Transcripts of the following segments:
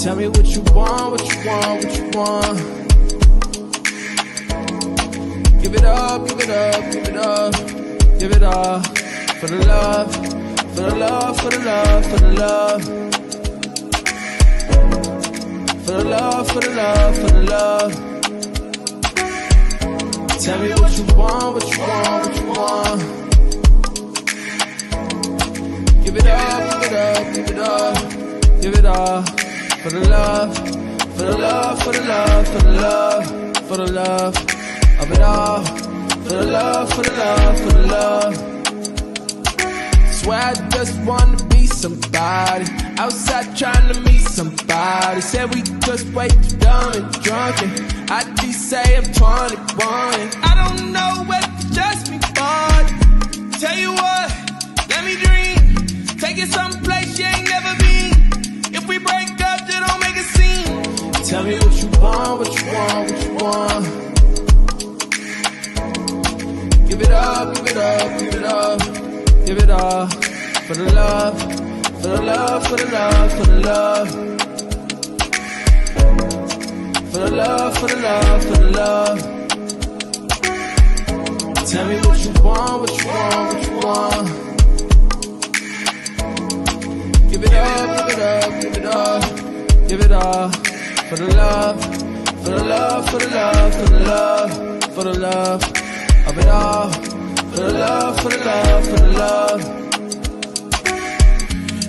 Tell me what you want, what you want, what you want. Give it up, give it up, give it up. Give it all for the love, for the love, for the love, for the love. For the love, for the love, for the love. Tell me what you want, what you want, what you want. Give it up, give it up, give it up. Give it all for the love, for the love, for the love, for the love, for the love of it all. For the love, for the love, for the love. Swear I just wanna be somebody. Outside trying to meet somebody. Said we just way too dumb and drunk, and I just say I'm 21 and I don't know what to just be born. Tell you what, let me dream. Take it someplace you ain't never been. If we break up, just don't make a scene. Tell me what you want, what you want, what you want. Give it up, give it up, give it up. Give it all for the love, for the love, for the love, for the love. For the love, for the love, for the love. Tell me what you want, what you want, what you want. Give it up, give it up, give it up. Give it all for the love, for the love, for the love, for the love, for the love of it all. For the love, for the love, for the love.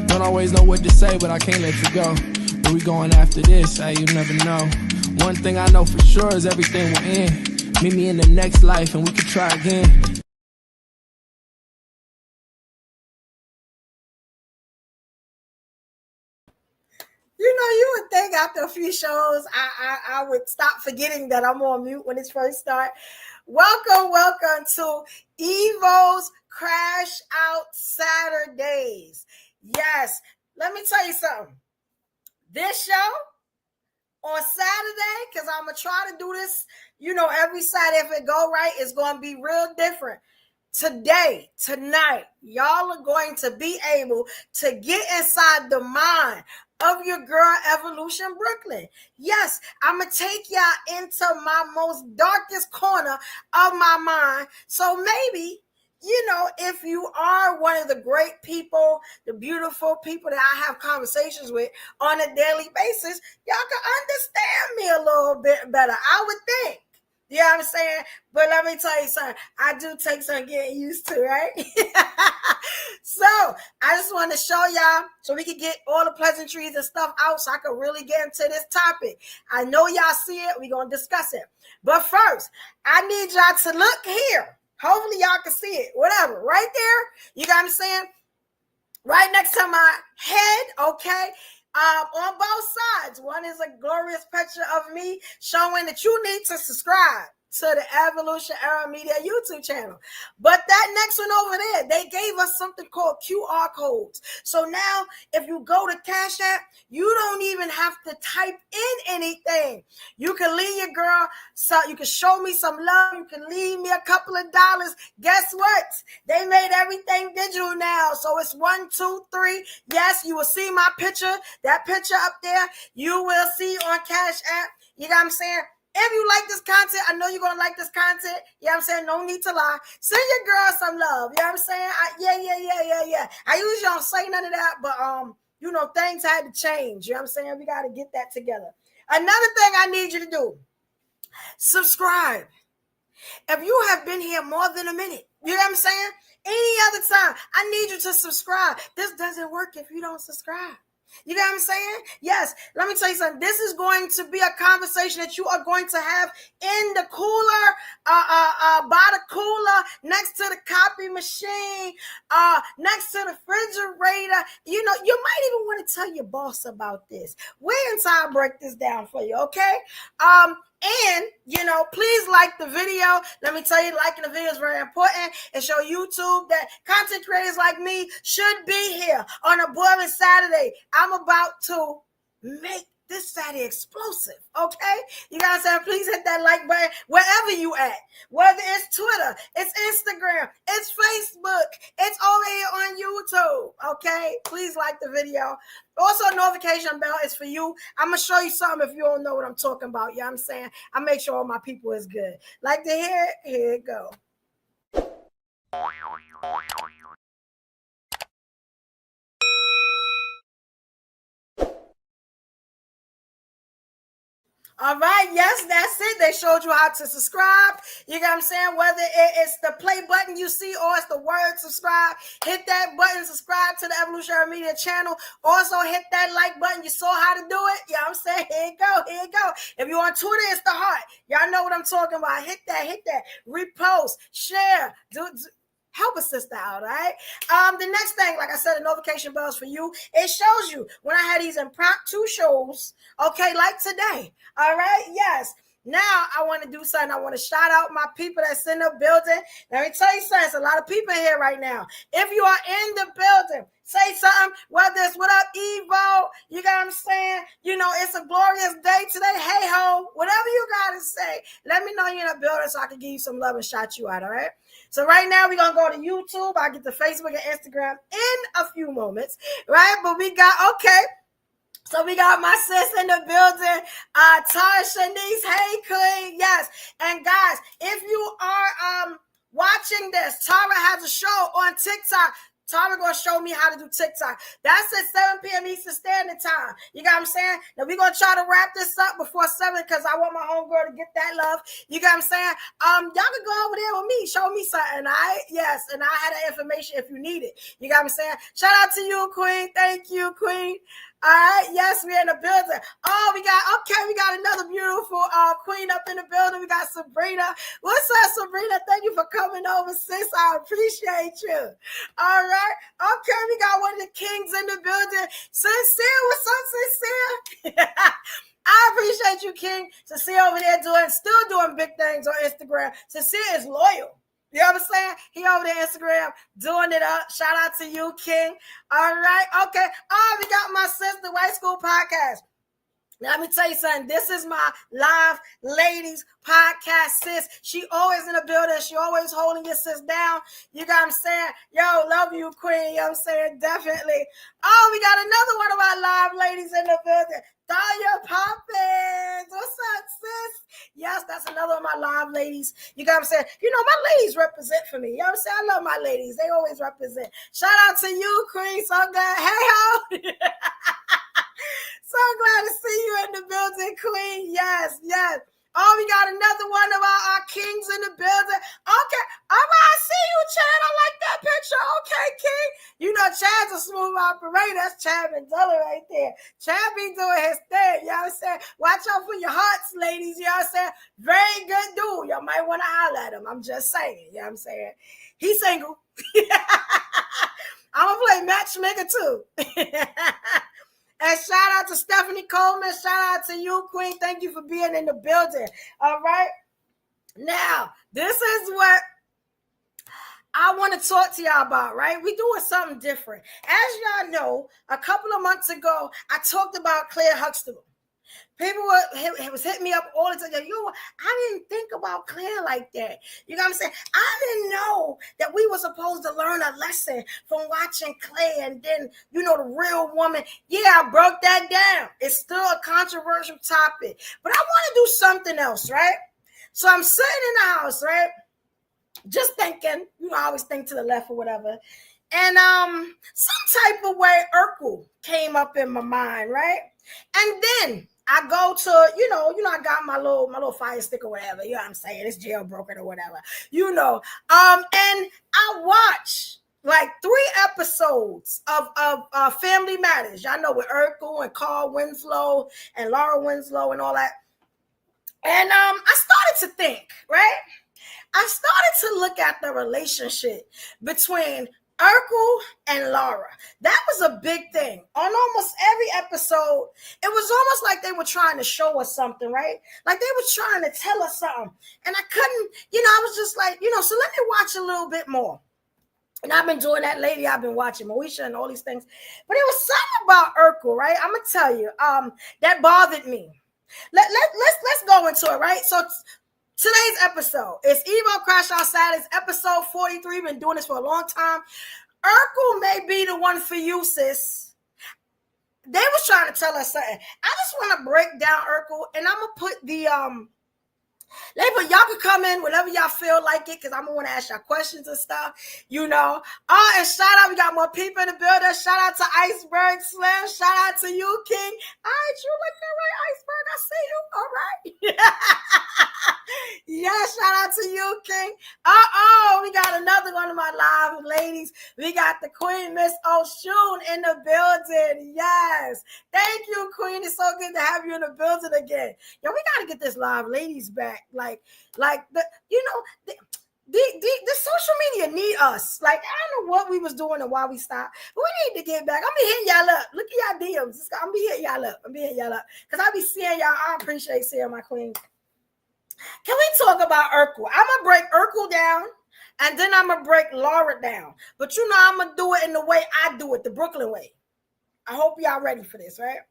Don't always know what to say, but I can't let you go. Where we going after this? Hey, you never know. One thing I know for sure is everything will end. Meet me in the next life and we can try again. You know, you would think after a few shows, I would stop forgetting that I'm on mute when it first starts. Welcome to Evo's Crash Out Saturdays. Yes, let me tell you something. This show on Saturday, because I'm going to try to do this, every Saturday. If it go right, it's going to be real different. Today, tonight, y'all are going to be able to get inside the mind of your girl Evolution Brooklyn. Yes, I'm going to take y'all into my most darkest corner of my mind. So maybe, if you are one of the great people, the beautiful people that I have conversations with on a daily basis, y'all can understand me a little bit better, I would think. You know what I'm saying? But let me tell you something. I do take some getting used to, right? So I just want to show y'all so we can get all the pleasantries and stuff out so I can really get into this topic. I know y'all see it. We're going to discuss it. But first, I need y'all to look here. Hopefully y'all can see it. Whatever. Right there. You got what I'm saying? Right next to my head. Okay. On both sides. One is a glorious picture of me showing that you need to subscribe to the Evolution Era Media YouTube channel. But that next one over there, they gave us something called QR codes. So now if you go to Cash App, you don't even have to type in anything. You can leave your girl, so you can show me some love. You can leave me a couple of dollars. Guess what? They made everything digital now. So it's 1, 2, 3. Yes, you will see my picture. That picture up there, you will see on Cash App. You know what I'm saying? If you like this content, I know you're going to like this content. You know what I'm saying? No need to lie. Send your girl some love. You know what I'm saying? Yeah. I usually don't say none of that, but, things had to change. You know what I'm saying? We got to get that together. Another thing I need you to do, subscribe. If you have been here more than a minute, you know what I'm saying? Any other time, I need you to subscribe. This doesn't work if you don't subscribe. You know what I'm saying? Yes. Let me tell you something. This is going to be a conversation that you are going to have in the cooler, by the cooler, next to the copy machine, next to the refrigerator. You might even want to tell your boss about this. Wait until I break this down for you, okay? And, please like the video. Let me tell you, liking the video is very important. And show YouTube that content creators like me should be here on a boiling Saturday. I'm about to make this Saturday explosive, okay? You guys have please hit that like button wherever you at. Whether it's Twitter, it's Instagram, it's Facebook, it's over here on YouTube, okay? Please like the video. Also, notification bell is for you. I'm going to show you something if you don't know what I'm talking about. You know what I'm saying? I make sure all my people is good. Like to hear it? Here it go. All right, yes, that's it. They showed you how to subscribe. You know what I'm saying? Whether it's the play button you see or it's the word subscribe, hit that button, subscribe to the Evolutionary Media channel. Also, hit that like button. You saw how to do it. You know what I'm saying? Here you go, here you go. If you're on Twitter, it's the heart. Y'all know what I'm talking about. Hit that. Repost, share, help a sister out, all right? The next thing, like I said, the notification bells for you. It shows you when I had these impromptu shows, okay, like today, all right? Yes. Now I want to do something. I want to shout out my people that's in the building. Let me tell you something. There's a lot of people here right now. If you are in the building, say something, whether it's what up, Evo, you got what I'm saying? You know, it's a glorious day today. Hey ho, whatever you got to say, let me know you're in the building so I can give you some love and shout you out, all right? So right now we're going to go to YouTube. I'll get to Facebook and Instagram in a few moments, right? But we got, okay. So we got my sis in the building, Tara Shanice. Hey, queen. Yes. And guys, if you are watching this, Tara has a show on TikTok. Tara gonna show me how to do TikTok. That's at 7 p.m. Eastern Standard Time. You got what I'm saying? Now we're gonna try to wrap this up before 7 because I want my homegirl to get that love. You got what I'm saying? Y'all can go over there with me, show me something, all right? Yes, and I had that information if you need it. You got what I'm saying? Shout out to you, queen. Thank you, queen. All right, yes, we're in the building. Oh, we got another beautiful queen up in the building. We got Sabrina. What's up, Sabrina? Thank you for coming over, sis. I appreciate you. All right, okay, we got one of the kings in the building. Sincere, what's up, Sincere? I appreciate you, King. Sincere over there still doing big things on Instagram. Sincere is loyal. You know what I'm saying? He over there Instagram doing it up. Shout out to you, King. All right. Okay. Oh, we got my sister, White School Podcast. Now, let me tell you something. This is my live ladies podcast, sis. She always in the building. She always holding your sis down. You got what I'm saying? Yo, love you, queen. You know what I'm saying? Definitely. Oh, we got another one of our live ladies in the building. Tanya Poppins. What's up, sis? Yes, that's another of my live ladies. You got what I'm saying? You know, my ladies represent for me. You know what I'm saying? I love my ladies. They always represent. Shout out to you, queen. So good. Hey, ho. So glad to see you in the building, queen. Yes, yes. Oh, we got another one of our kings in the building. Okay. All right, I see you, Chad. I like that picture. Okay, king. You know, Chad's a smooth operator. That's Chad Mandela right there. Chad be doing his thing. You know what I'm saying? Watch out for your hearts, ladies. You know what I'm saying? Very good dude. Y'all might want to holler at him. I'm just saying. You know what I'm saying? He's single. I'm going to play matchmaker too. And shout out to Stephanie Coleman. Shout out to you, queen. Thank you for being in the building. All right. Now, this is what I want to talk to y'all about, right? We're doing something different. As y'all know, a couple of months ago, I talked about Claire Huxtable. People was hitting me up all the time. Yo, I didn't think about Claire like that. You know what I'm saying? I didn't know that we were supposed to learn a lesson from watching Claire and then, you know, the real woman. Yeah, I broke that down. It's still a controversial topic. But I want to do something else, right? So I'm sitting in the house, right? Just thinking, you know, I always think to the left or whatever. And some type of way Urkel came up in my mind, right? And then I go to, you know, I got my little fire stick or whatever, you know what I'm saying? It's jailbroken or whatever, you know. And I watch like 3 episodes of Family Matters. Y'all know with Urkel and Carl Winslow and Laura Winslow and all that. And I started to think, right? I started to look at the relationship between Urkel and Laura. That was a big thing. On almost every episode, it was almost like they were trying to show us something, right? Like they were trying to tell us something. And I couldn't, you know, I was just like, you know, so let me watch a little bit more. And I've been doing that lately. I've been watching Moesha and all these things. But it was something about Urkel, right? I'm gonna tell you, that bothered me. Let's go into it, right? So today's episode is Evo Crash Out Saturdays, episode 43. Been doing this for a long time. Urkel may be the one for you, sis. They was trying to tell us something. I just want to break down Urkel, and I'm gonna put the But y'all can come in whenever y'all feel like it, because I'm gonna want to ask y'all questions and stuff, you know. Oh, and shout out, we got more people in the building. Shout out to Iceberg Slim. Shout out to you, King. All right, you looking right, Iceberg. I see you. All right. Yeah, shout out to you, King. We got another one of my live ladies. We got the Queen, Miss Oshun, in the building. Yes. Thank you, Queen. It's so good to have you in the building again. Yo, we gotta get this live ladies back. Like the, you know, the social media need us. Like, I don't know what we was doing and why we stopped, but we need to get back. I'm be hitting y'all up. Look at y'all DMs. I'm be hitting y'all up. Because I be seeing y'all. I appreciate seeing my queen. Can we talk about Urkel? I'm gonna break Urkel down, and then I'm gonna break Laura down. But you know, I'm gonna do it in the way I do it, the Brooklyn way. I hope y'all ready for this, right?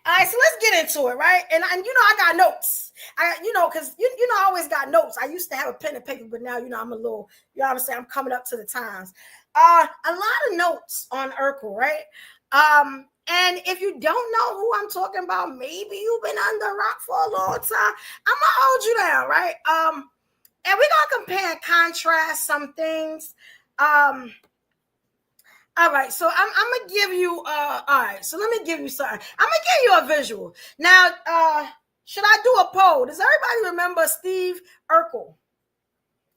All right, so let's get into it, right? And you know, I got notes. Because you know, I always got notes. I used to have a pen and paper, but now, you know, I'm a little, you know what I'm saying? I'm coming up to the times. A lot of notes on Urkel, right? And if you don't know who I'm talking about, maybe you've been under a rock for a long time, I'm gonna hold you down, right? And we're gonna compare and contrast some things. All right, so I'm gonna give you all right, so let me give you something. I'm gonna give you a visual. Now, should I do a poll? Does everybody remember Steve Urkel?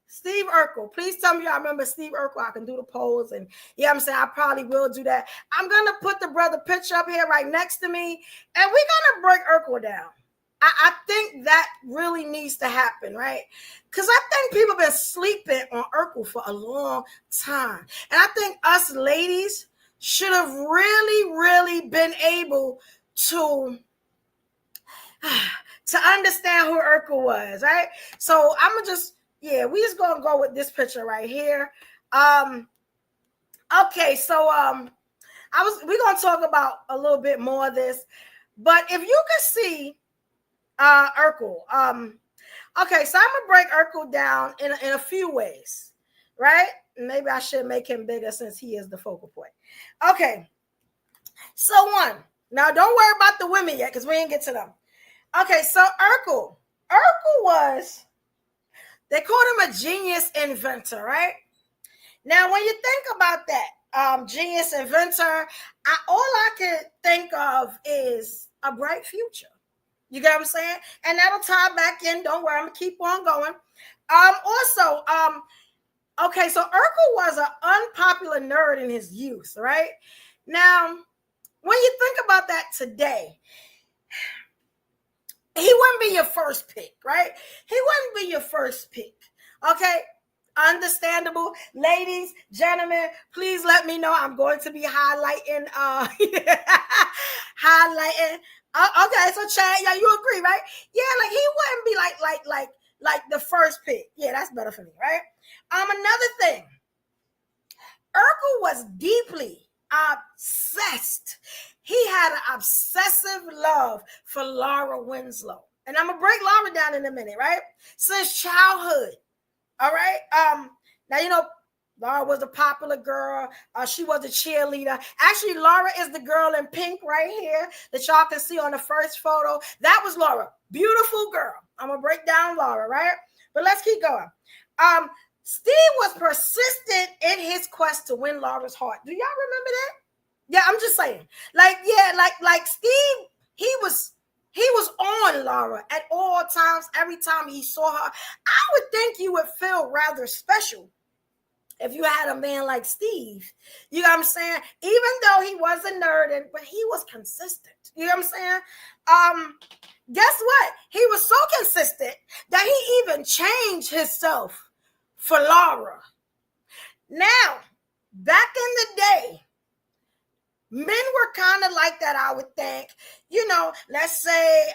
Steve Urkel. Please tell me y'all remember Steve Urkel. I can do the polls, and yeah, I'm saying I probably will do that. I'm gonna put the brother picture up here right next to me, and we're gonna break Urkel down. I think that really needs to happen, right? Because I think people have been sleeping on Urkel for a long time. And I think us ladies should have really, really been able to understand who Urkel was, right? So I'm going to just, we just going to go with this picture right here. Okay, so we're going to talk about a little bit more of this. But if you can see, Urkel. Okay, so I'm gonna break Urkel down in a few ways, right? Maybe I should make him bigger since he is the focal point. Okay, so one. Now don't worry about the women yet, because we didn't get to them. Okay, so Urkel was, they called him a genius inventor, right? Now, when you think about that, genius inventor, all I can think of is a bright future. You get what I'm saying? And that'll tie back in. Don't worry, I'm gonna keep on going. Okay, so Urkel was an unpopular nerd in his youth, right? Now, when you think about that today, he wouldn't be your first pick, right? He wouldn't be your first pick. Okay, understandable. Ladies, gentlemen, please let me know. I'm going to be highlighting, okay, so Chad, yeah, you agree, right? Yeah, like he wouldn't be like the first pick. Yeah, that's better for me, right? Another thing, Urkel was deeply obsessed. He had an obsessive love for Laura Winslow. And I'm gonna break Laura down in a minute, right? Since childhood. All right. Now you know Laura was a popular girl. She was a cheerleader. Actually, Laura is the girl in pink right here that y'all can see on the first photo. That was Laura. Beautiful girl. I'm going to break down Laura, right? But let's keep going. Steve was persistent in his quest to win Laura's heart. Do y'all remember that? Yeah, I'm just saying. Like Steve, he was on Laura at all times. Every time he saw her, I would think you would feel rather special if you had a man like Steve. You know what I'm saying? Even though he was a nerd, but he was consistent. You know what I'm saying? Guess what? He was so consistent that he even changed himself for Laura. Now, back in the day, men were kind of like that, I would think. You know, let's say,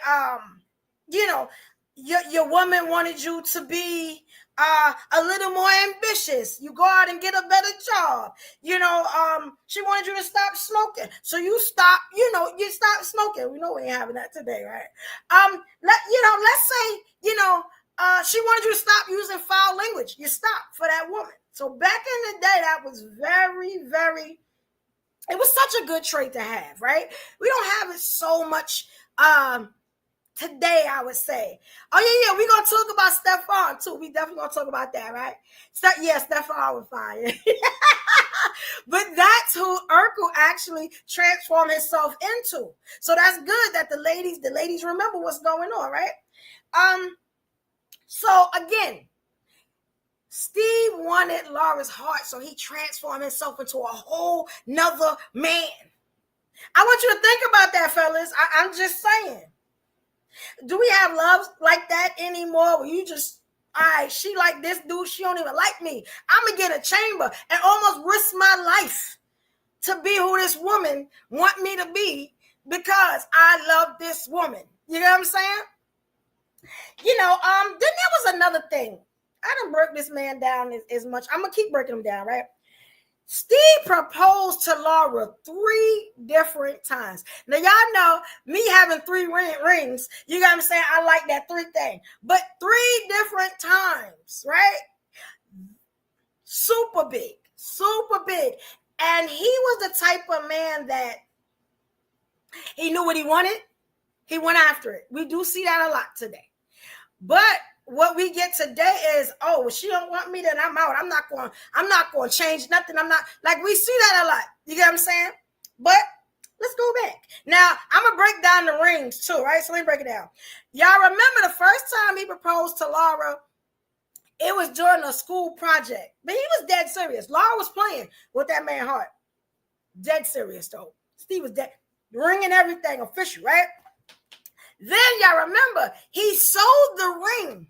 your woman wanted you to be a little more ambitious. You go out and get a better job. She wanted you to stop smoking. So you stop smoking. We know we ain't having that today, right? Let's say, she wanted you to stop using foul language. You stop for that woman. So back in the day, that was very, very, it was such a good trait to have, right? We don't have it so much today, I would say. Oh, yeah, we're going to talk about Stefan, too. We definitely going to talk about that, right? Stefan was fine. But that's who Urkel actually transformed himself into. So that's good that the ladies remember what's going on, right? So, again, Steve wanted Laura's heart, so he transformed himself into a whole nother man. I want you to think about that, fellas. I'm just saying. Do we have love like that anymore? Where you just, all right, she like this dude, she don't even like me. I'm going to get a chamber and almost risk my life to be who this woman want me to be because I love this woman. You know what I'm saying? Then there was another thing. I done broke this man down as much. I'm going to keep breaking him down, right? Steve proposed to Laura 3 different times. Now, y'all know me having 3 rings. You got me saying I like that 3 thing. But 3 different times, right? Super big. Super big. And he was the type of man that he knew what he wanted. He went after it. We do see that a lot today. But what we get today is, oh, she don't want me, then I'm out. I'm not going to change nothing. I'm not, like, we see that a lot. You get what I'm saying? But let's go back. Now, I'm going to break down the rings too, right? So let me break it down. Y'all remember the first time he proposed to Laura, it was during a school project. But he was dead serious. Laura was playing with that man's heart. Dead serious, though. Steve was dead. Ring and everything official, right? Then y'all remember, he sold the ring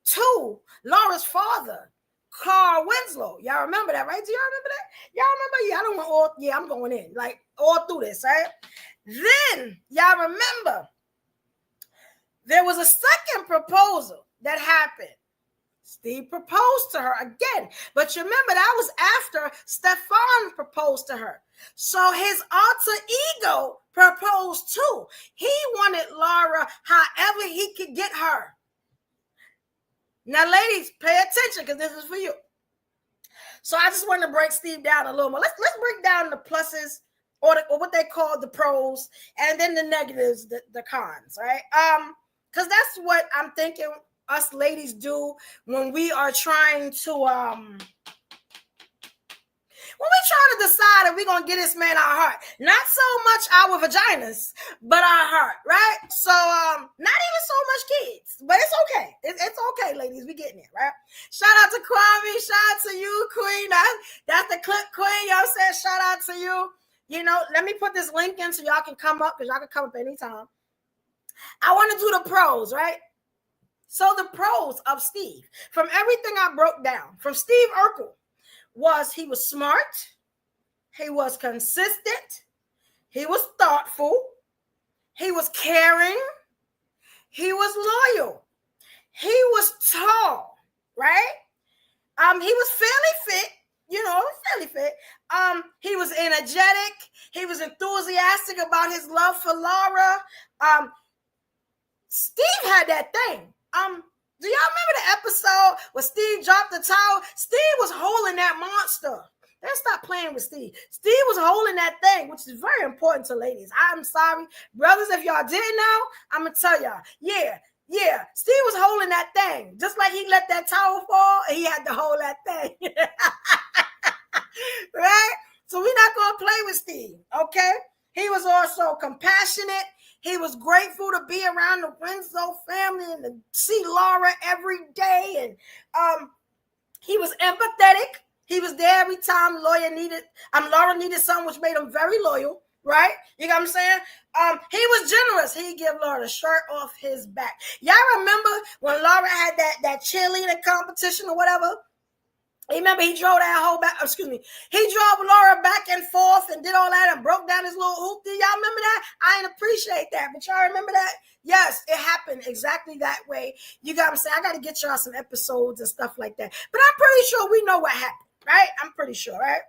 to Laura's father, Carl Winslow. Y'all remember that, right? Do y'all remember that? Y'all remember? Yeah, I don't want all. Yeah, I'm going in like all through this, right? Then y'all remember there was a second proposal that happened. Steve proposed to her again, but you remember that was after Stefan proposed to her. So his alter ego proposed too. He wanted Laura however he could get her. Now, ladies, pay attention because this is for you. So I just wanted to break Steve down a little more. Let's break down the pluses or what they call the pros, and then the negatives, the cons, right? Because that's what I'm thinking us ladies do when we are trying to decide if we're going to get this man our heart. Not so much our vaginas, but our heart, right? So, not even so much kids, but it's okay. It's okay, ladies. We getting it, right? Shout out to Kwame. Shout out to you, Queen. That's the clip queen. Y'all said shout out to you. Let me put this link in so y'all can come up, because y'all can come up anytime. I want to do the pros, right? So the pros of Steve, from everything I broke down, from Steve Urkel, was he was smart, he was consistent, he was thoughtful, he was caring, he was loyal, he was tall, right? He was fairly fit, fairly fit. He was energetic, he was enthusiastic about his love for Laura. Steve had that thing. Do y'all remember the episode where Steve dropped the towel? Steve was holding that monster. Let's stop playing with Steve. Steve was holding that thing, which is very important to ladies. I'm sorry. Brothers, if y'all didn't know, I'm going to tell y'all. Yeah. Steve was holding that thing. Just like he let that towel fall, he had to hold that thing. Right? So we're not going to play with Steve, okay? He was also compassionate. He was grateful to be around the Winslow family and to see Laura every day. And he was empathetic. He was there every time Laura needed something, which made him very loyal, right? You know what I'm saying? He was generous. He'd give Laura the shirt off his back. Y'all remember when Laura had that cheerleading competition or whatever? Remember, he drove that whole back, he drove Laura back and forth and did all that and broke down his little hoop. Y'all remember that? I didn't appreciate that, but y'all remember that? Yes, it happened exactly that way. You got to say, I got to get y'all some episodes and stuff like that. But I'm pretty sure we know what happened, right? I'm pretty sure, right?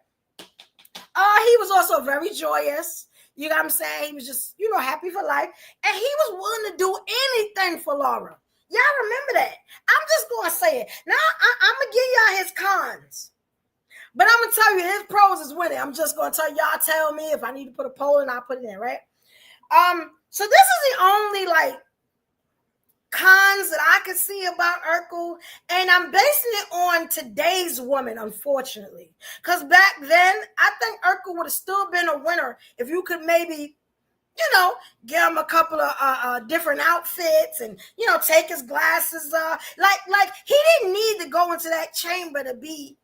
He was also very joyous. You got what I'm saying? He was just, happy for life. And he was willing to do anything for Laura. Y'all remember that. I'm just going to say it. Now, I'm going to give y'all his cons. But I'm going to tell you, his pros is winning. I'm just going to tell y'all, tell me if I need to put a poll and I'll put it in, right? So this is the only, cons that I could see about Urkel. And I'm basing it on today's woman, unfortunately. Because back then, I think Urkel would have still been a winner if you could maybe give him a couple of different outfits and, take his glasses off. Like he didn't need to go into that chamber to be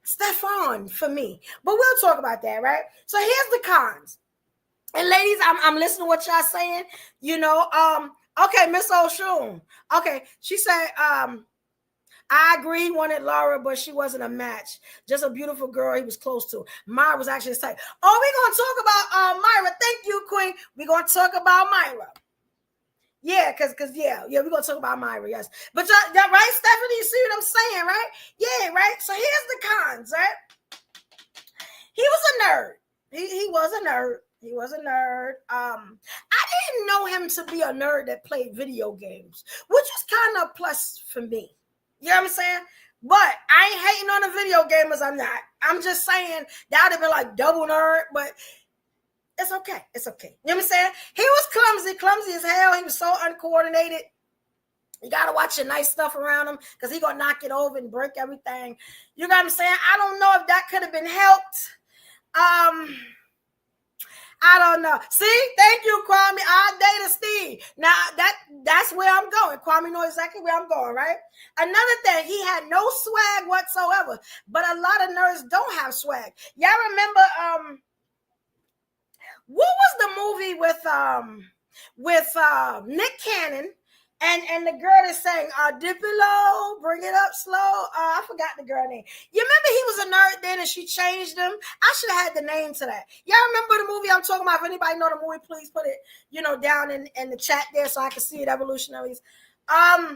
Stefan for me. But we'll talk about that, right? So here's the cons. And ladies, I'm listening to what y'all saying. Okay, Miss O'Shoon. Okay, she said, I agree, wanted Laura, but she wasn't a match. Just a beautiful girl he was close to. Myra was actually his type. Oh, we're going to talk about Myra. Thank you, Queen. We're going to talk about Myra. Yeah, because we're going to talk about Myra, yes. But y'all, right, Stephanie? You see what I'm saying, right? Yeah, right? So here's the cons, right? He was a nerd. He was a nerd. He was a nerd. I didn't know him to be a nerd that played video games, which is kind of a plus for me. You know what I'm saying? But I ain't hating on the video gamers. I'm not. I'm just saying that would have been like double nerd, but it's okay. It's okay. You know what I'm saying? He was clumsy as hell. He was so uncoordinated. You got to watch your nice stuff around him because he going to knock it over and break everything. You know what I'm saying? I don't know if that could have been helped. I don't know. See, thank you, Kwame. I'll date a Steve. Now that's where I'm going. Kwame knows exactly where I'm going, right? Another thing, he had no swag whatsoever. But a lot of nerds don't have swag. Y'all remember what was the movie with Nick Cannon and the girl that sang dip it low, bring it up slow. I forgot the girl name. You remember he was a nerd then and she changed him? I should have had the name to that. Y'all remember the movie I'm talking about? If anybody know the movie, please put it, down in the chat there so I can see it, Evolutionaries. Yeah,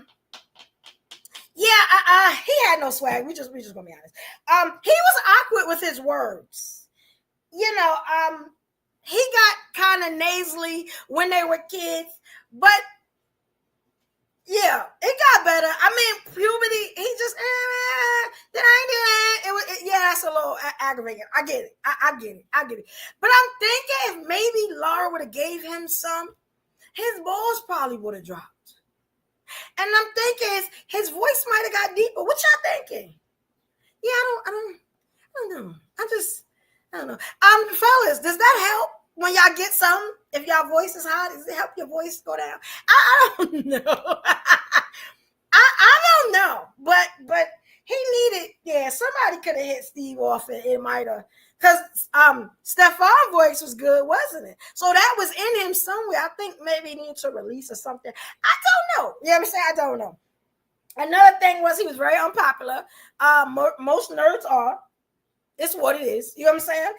he had no swag. We just gonna be honest. He was awkward with his words. He got kind of nasally when they were kids, but yeah, it got better. I mean, puberty, he just, then I ain't doing it. That's a little aggravating. I get it. I get it. But I'm thinking if maybe Laura would have gave him some, his balls probably would have dropped. And I'm thinking his voice might have got deeper. What y'all thinking? Yeah, I don't know. I don't know. Fellas, does that help when y'all get something? If y'all voice is high, does it help your voice go down? I don't know. I don't know. But he needed, somebody could have hit Steve off and it might have. Because Stefan's voice was good, wasn't it? So that was in him somewhere. I think maybe he needed to release or something. I don't know. You know what I'm saying? I don't know. Another thing was he was very unpopular. Most nerds are. It's what it is. You know what I'm saying?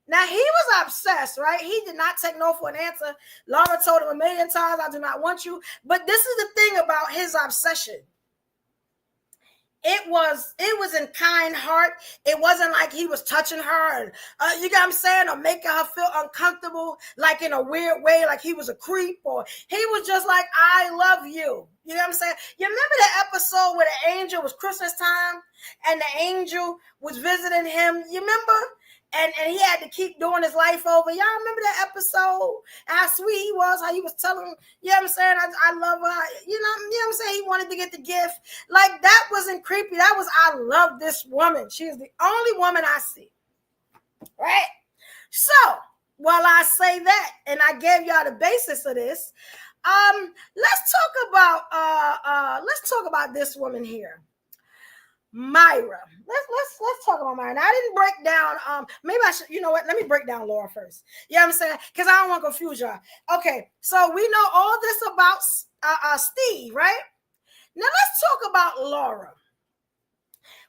Now, he was obsessed, right? He did not take no for an answer. Laura told him a million times, I do not want you. But this is the thing about his obsession. It was in kind heart. It wasn't like he was touching her and, you know what I'm saying, or making her feel uncomfortable, like in a weird way, like he was a creep, or he was just like, I love you. You know what I'm saying? You remember the episode where the angel was Christmas time and the angel was visiting him? You remember? And he had to keep doing his life over. Y'all remember that episode? How sweet he was, how he was telling him, you know what I'm saying? I love her. You know what I'm saying? He wanted to get the gift. Like, that wasn't creepy. That was, I love this woman. She is the only woman I see. Right? So, while I say that, and I gave y'all the basis of this, let's talk about this woman here. Myra. Let's talk about Myra. Now, I didn't break down, maybe I should, you know what? Let me break down Laura first. You know what I'm saying? Because I don't want to confuse y'all. Okay, so we know all this about Steve, right? Now, let's talk about Laura.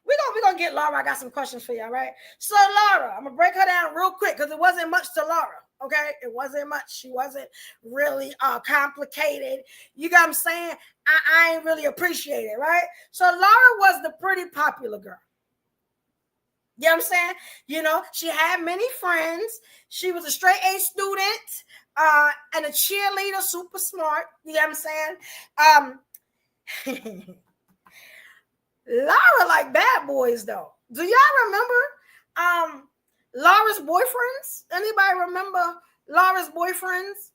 We're gonna get Laura. I got some questions for you, all right? So Laura, I'm gonna break her down real quick because it wasn't much to Laura. Okay, it wasn't much. She wasn't really complicated. You got what I'm saying? I ain't really appreciate it, right? So Laura was the pretty popular girl. You know what I'm saying? You know, she had many friends. She was a straight A student and a cheerleader, super smart. You know what I'm saying? Laura like bad boys though. Do y'all remember Laura's boyfriends? Anybody remember Laura's boyfriends?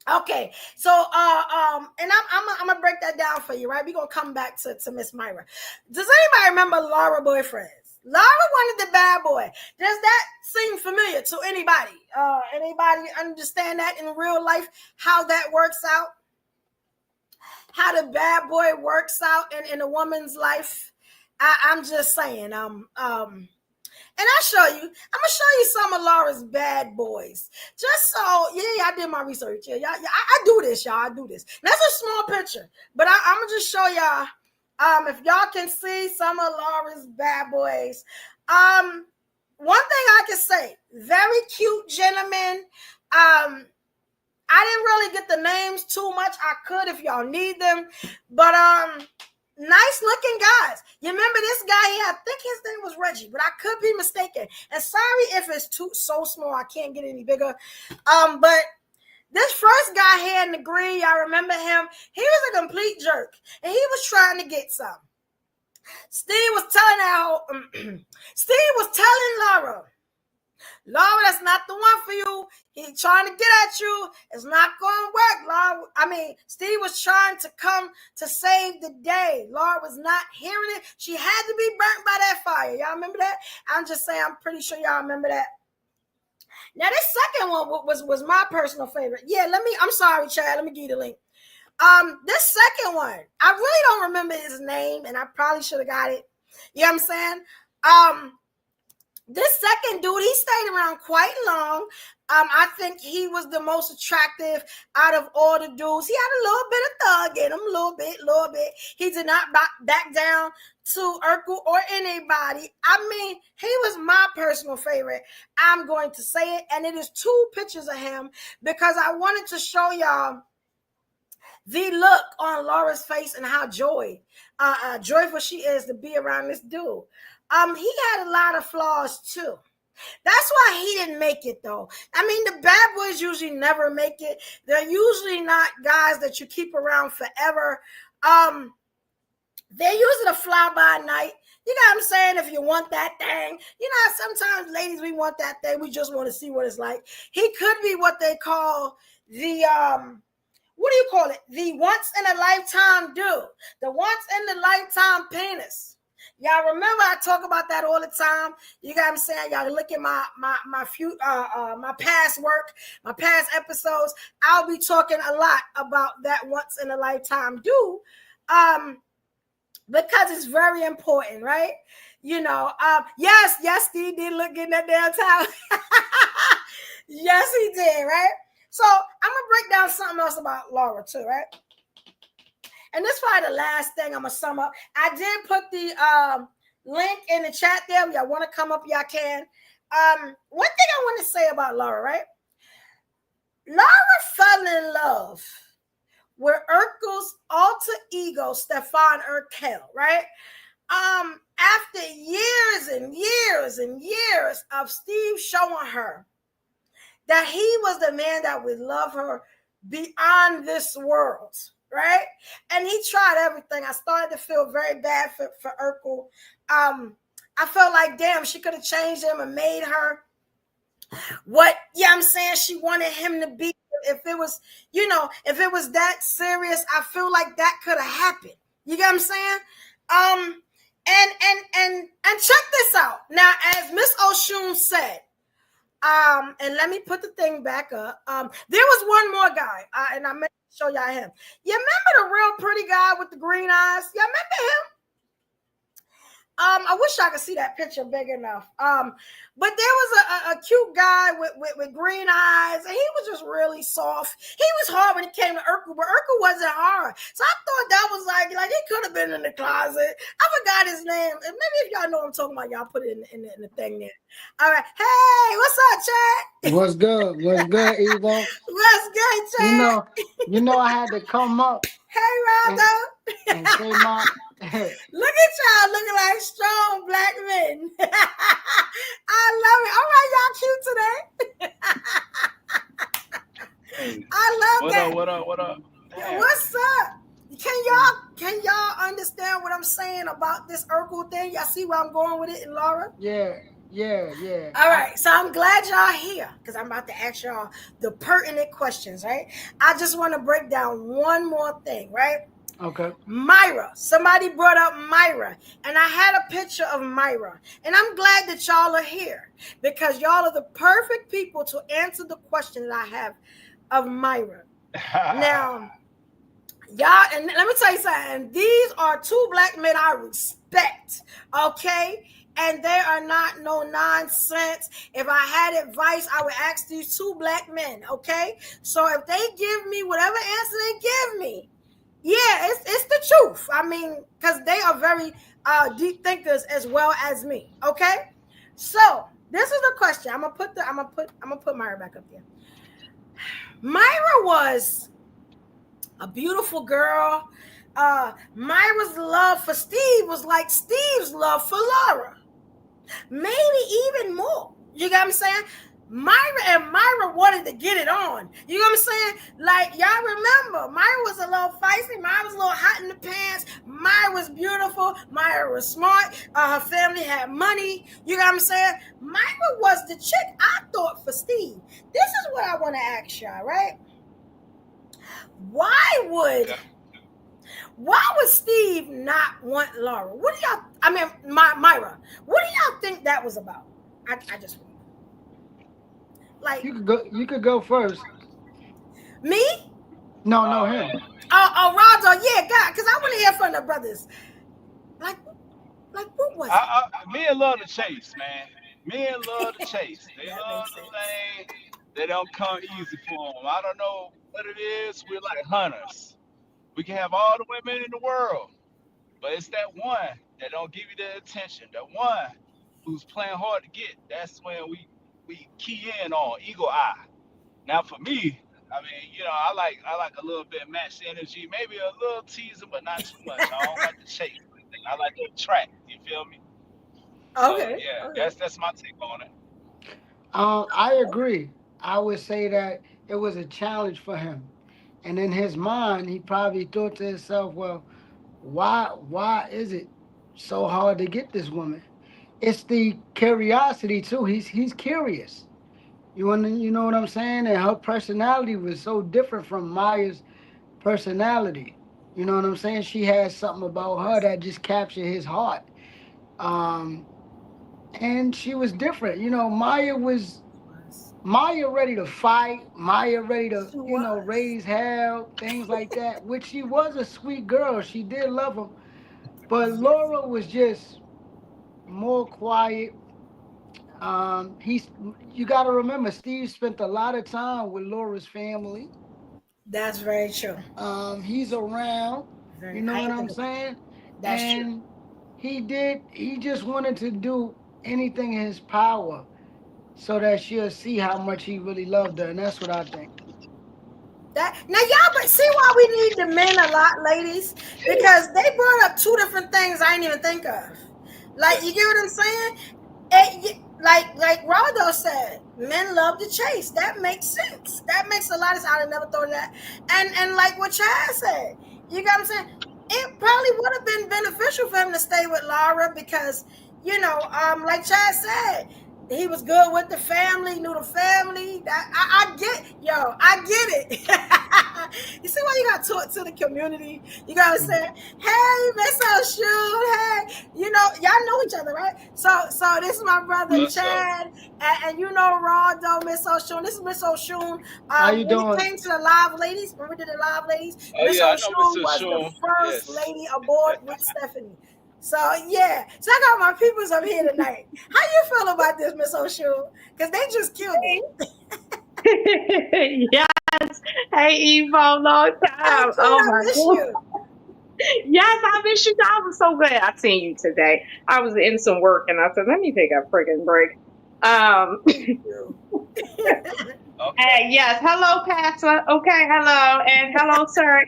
Okay, so and I'm gonna break that down for you, right? We're gonna come back to Miss Myra. Does anybody remember Laura boyfriends? Laura wanted the bad boy. Does that seem familiar to anybody? Anybody understand that in real life? How that works out? How the bad boy works out in a woman's life? I'm just saying. And I'm gonna show you some of Laura's bad boys. Just so, I did my research. Yeah, I do this, y'all. I do this. That's a small picture, but I'm gonna just show y'all. If y'all can see some of Laura's bad boys. One thing I can say, very cute gentlemen. I didn't really get the names too much. I could if y'all need them, but nice looking guys. You remember this guy here? I think his name was Reggie, but I could be mistaken. And sorry if it's so small, I can't get any bigger. But this first guy here in the green, y'all remember him? He was a complete jerk, and he was trying to get some. Steve was telling Laura, that's not the one for you. He's trying to get at you. It's not going to work, Laura. Steve was trying to come to save the day. Laura was not hearing it. She had to be burnt by that fire. Y'all remember that? I'm just saying, I'm pretty sure y'all remember that. Now, this second one was my personal favorite. Yeah, I'm sorry, Chad. Let me give you the link. This second one, I really don't remember his name, and I probably should have got it. You know what I'm saying? This second dude, he stayed around quite long. I think he was the most attractive out of all the dudes. He had a little bit of thug in him, little bit. He did not back down to Urkel or anybody. He was my personal favorite. I'm going to say it, and it is 2 pictures of him because I wanted to show y'all the look on Laura's face and how joyful she is to be around this dude. He had a lot of flaws too. That's why he didn't make it though. The bad boys usually never make it. They're usually not guys that you keep around forever. They're usually a fly by night. You know what I'm saying? If you want that thing, sometimes ladies, we want that thing. We just want to see what it's like. He could be what they call the, what do you call it? The once in a lifetime dude. The once in a lifetime penis. Y'all remember I talk about that all the time. You got what I'm saying? Y'all look at my past work, my past episodes. I'll be talking a lot about that once in a lifetime dude. Because it's very important, right? Yes, Steve did look in that damn time. Yes, he did, right? So I'm gonna break down something else about Laura too, right? And this is probably the last thing I'm going to sum up. I did put the link in the chat there. If y'all want to come up, y'all can. One thing I want to say about Laura, right? Laura fell in love with Urkel's alter ego, Stefan Urkel, right? After years and years and years of Steve showing her that he was the man that would love her beyond this world, right? And he tried everything. I started to feel very bad for Urkel. I felt like, damn, she could have changed him and made her what, I'm saying, she wanted him to be. If it was, if it was that serious, I feel like that could have happened. You get what I'm saying? And check this out. Now, as Miss Oshun said, and let me put the thing back up. There was one more guy, and I meant to show y'all him. You remember the real pretty guy with the green eyes? Y'all remember I wish I could see that picture big enough. But there was a cute guy with green eyes, and he was just really soft. He was hard when it came to Urkel, but Urkel wasn't hard. So I thought that was like he could have been in the closet. I forgot his name. And maybe if y'all know what I'm talking about, y'all put it in the thing there. All right. Hey, what's up, Chad? What's good? What's good, Evo? What's good, Chad? You know, I had to come up. Hey, Rondo. And say my. Look at y'all looking like strong black men. I love it. All right, y'all cute today. I love that. What up? Yeah. What's up? Can y'all understand what I'm saying about this Urkel thing? Y'all see where I'm going with it, and Laura? Yeah. All right, so I'm glad y'all here because I'm about to ask y'all the pertinent questions, right? I just want to break down one more thing, right? Okay. Myra. Somebody brought up Myra, and I had a picture of Myra, and I'm glad that y'all are here because y'all are the perfect people to answer the question that I have of Myra. Now, y'all, and let me tell you something. These are two black men I respect, okay? And they are not no nonsense. If I had advice, I would ask these two black men, okay? So if they give me whatever answer they give me, yeah, it's the truth. I mean, because they are very deep thinkers as well as me. Okay, so this is the question. I'm gonna put Myra back up there. Myra was a beautiful girl. Myra's love for Steve was like Steve's love for Laura, maybe even more. You got what I'm saying? Myra wanted to get it on. You know what I'm saying? Like, y'all remember, Myra was a little feisty. Myra was a little hot in the pants. Myra was beautiful. Myra was smart. Her family had money. You know what I'm saying? Myra was the chick I thought for Steve. This is what I want to ask y'all, right? Why would Steve not want Laura? Myra. What do y'all think that was about? I just like you could go first. Me? No, him. Rondo, yeah, God, because I want to hear from the brothers. Like what was it? Men love to chase, man. Men love to chase. They love the lane. They don't come easy for them. I don't know what it is. We're like hunters. We can have all the women in the world, but it's that one that don't give you the attention. The one who's playing hard to get. That's when we key in on eagle eye. Now for me, I mean, you know, I like a little bit of matched energy, maybe a little teasing, but not too much. I don't like to chase. I like to attract. You feel me? Okay. So, yeah, okay. That's my take on it. I agree. I would say that it was a challenge for him, and in his mind, he probably thought to himself, "Well, why is it so hard to get this woman?" It's the curiosity too. He's curious. You know what I'm saying? And her personality was so different from Maya's personality. You know what I'm saying? She had something about her that just captured his heart. And she was different. You know, Maya ready to fight. Maya ready to, raise hell, things like that. Which she was a sweet girl. She did love him. But Laura was just more quiet. You got to remember, Steve spent a lot of time with Laura's family. That's very true. He's around. You know what I'm saying? That's true. He just wanted to do anything in his power so that she'll see how much he really loved her, and that's what I think. Now y'all, but see why we need the men a lot, ladies, because they brought up two different things I didn't even think of. Like, you get what I'm saying? Like Rondo said, men love to chase. That makes sense. That makes a lot of sense. I'd have never thought of that. And like what Chad said, you got what I'm saying? It probably would have been beneficial for him to stay with Laura because, like Chad said, he was good with the family, knew the family. I get it. You see why you got to talk to the community? You got to say, hey, Miss O'Shoon, hey. Y'all know each other, right? So this is my brother, Chad, and Rondo, Miss O'Shoon. This is Miss O'Shoon. How you doing? When we came to the live ladies, when we did the live ladies, Miss O'Shoon was O'Shoon. the first lady aboard with Stephanie. So yeah, so I got my peoples up here tonight. How you feel about this, Miss O'Shul? Because they just killed it. Yes. Hey, Evo, long Hey, time. Queen, Oh I my miss God. you. Yes, I miss you. I was so glad I seen you today. I was in some work and I said, let me take a freaking break. Um, Okay. yes. Hello, Pastor. Okay, hello. And hello, sir.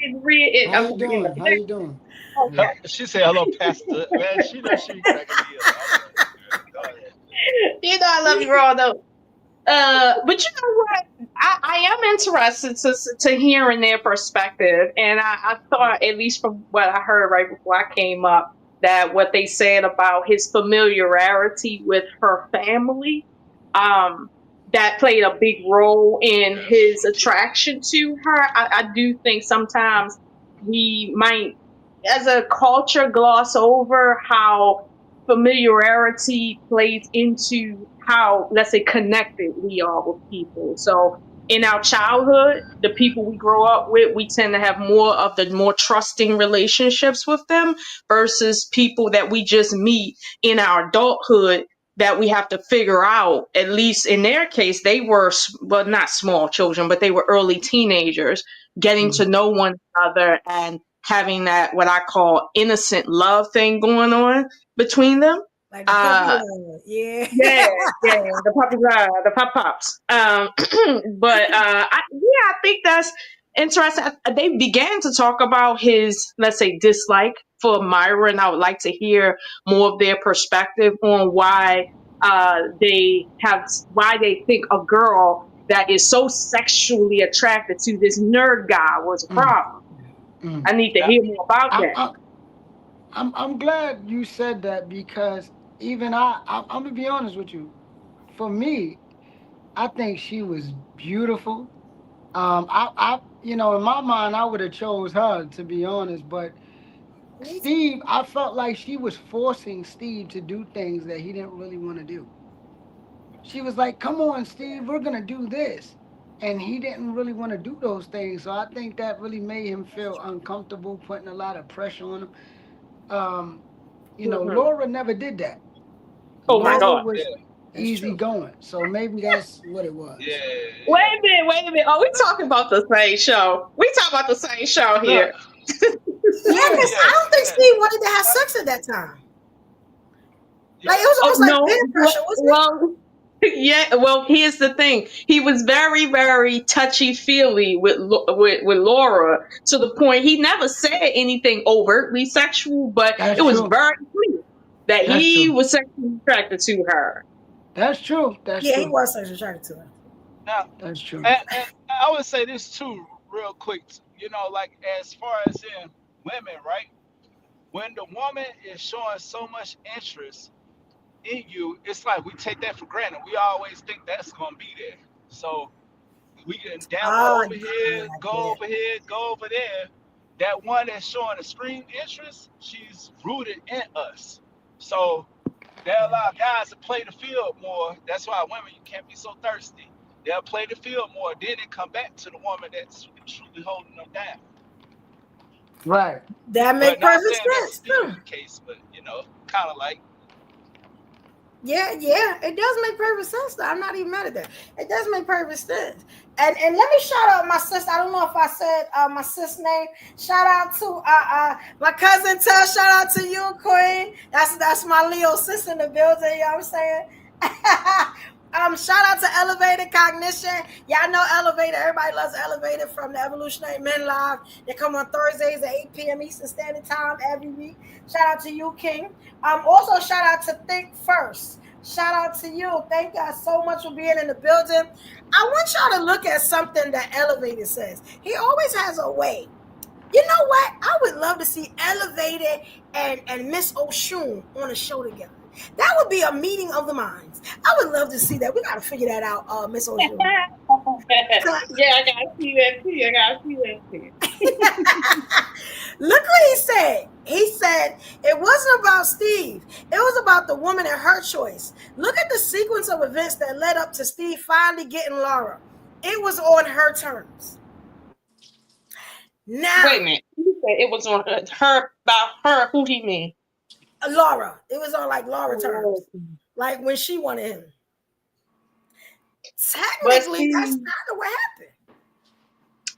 How you doing? How you doing? Okay. She said, "Hello, Pastor." Man, she knows she be cracking me up. All right, girl, go ahead. You know I love you all though. But you know what? I am interested to hearing their perspective, and I thought, at least from what I heard right before I came up, that what they said about his familiarity with her family, um, that played a big role in Yes. his attraction to her. I do think sometimes we might, as a culture, gloss over how familiarity plays into how, let's say, connected we are with people. So in our childhood, the people we grow up with, we tend to have more of the more trusting relationships with them versus people that we just meet in our adulthood that we have to figure out. At least in their case, they were, well, not small children, but they were early teenagers getting to Mm. know one another and having that, what I call, innocent love thing going on between them. Like the puppy Uh, love. Yeah. yeah, yeah, the puppy love, the pop pops. But I think that's interesting. They began to talk about his, let's say, dislike for Myra, and I would like to hear more of their perspective on why they think a girl that is so sexually attracted to this nerd guy was a Mm. problem. Mm. I need to Now, hear more about I'm, that. I'm I'm glad you said that because even I'm gonna be honest with you. For me, I think she was beautiful. In my mind, I would have chose her to be honest. But Me too. Steve, I felt like she was forcing Steve to do things that he didn't really want to do. She was like, "Come on, Steve, we're gonna do this," and he didn't really want to do those things. So I think that really made him feel uncomfortable, putting a lot of pressure on him. Um, Mhm. Laura never did that. Oh my That's Laura God. yeah, was that's easy true. going. So maybe that's what it yeah, was. Wait yeah. a minute, wait a minute. Oh, we talking about the same show. We talking about the same show Look, here. Yeah, Yeah. because I yeah, don't think yeah. Steve wanted to have I, sex at that time. Like it yeah. was Oh almost like no. peer pressure, wasn't it? Well, yeah. Well, here's the thing. He was very, very touchy feely with Laura to the point he never said anything overtly sexual, but it That's was true. very clear that That's he true. was sexually attracted to her. That's true. That's Yeah, he true. was sexually attracted to her. Now, That's true. and I would say this too, real quick. You know, like as far as in women, right? When the woman is showing so much interest in you, it's like we take that for granted. We always think that's gonna be there. So we can dabble Oh, over yeah, here, I get go it. over here, go over there. That one that's showing extreme interest, she's rooted in us. So there are a lot of guys that play the field more. That's why women, you can't be so thirsty. They'll play the field more. Then they come back to the woman that's truly holding them down. Right. That But make not perfect saying that's sense too. Steve's case, but kind of like, Yeah, yeah, it does make perfect sense. Though. I'm not even mad at that. It does make perfect sense. And let me shout out my sister. I don't know if I said my sister's name. Shout out to my cousin Tess. Shout out to you, Queen. That's my Leo sister in the building. You know what I'm saying? Shout out to Elevated Cognition. Y'all know Elevated. Everybody loves Elevated from the Evolutionary Men Live. They come on Thursdays at 8 p.m. Eastern Standard Time every week. Shout out to you, King. Also shout out to Think First. Shout out to you. Thank y'all so much for being in the building. I want y'all to look at something that Elevated says. He always has a way. You know what? I would love to see Elevated and Miss Oshun on a show together. That would be a meeting of the minds. I would love to see that. We got to figure that out, Miss Oshun. Yeah, I gotta see that too. I gotta see that too. Look what he said. He said it wasn't about Steve. It was about the woman and her choice. Look at the sequence of events that led up to Steve finally getting Laura. It was on her terms. Now, Wait a minute. You said it was on her about her. Who he mean? Laura. It was on like Laura terms, Oh. like when she wanted him. But Technically, that's see, kind of what happened.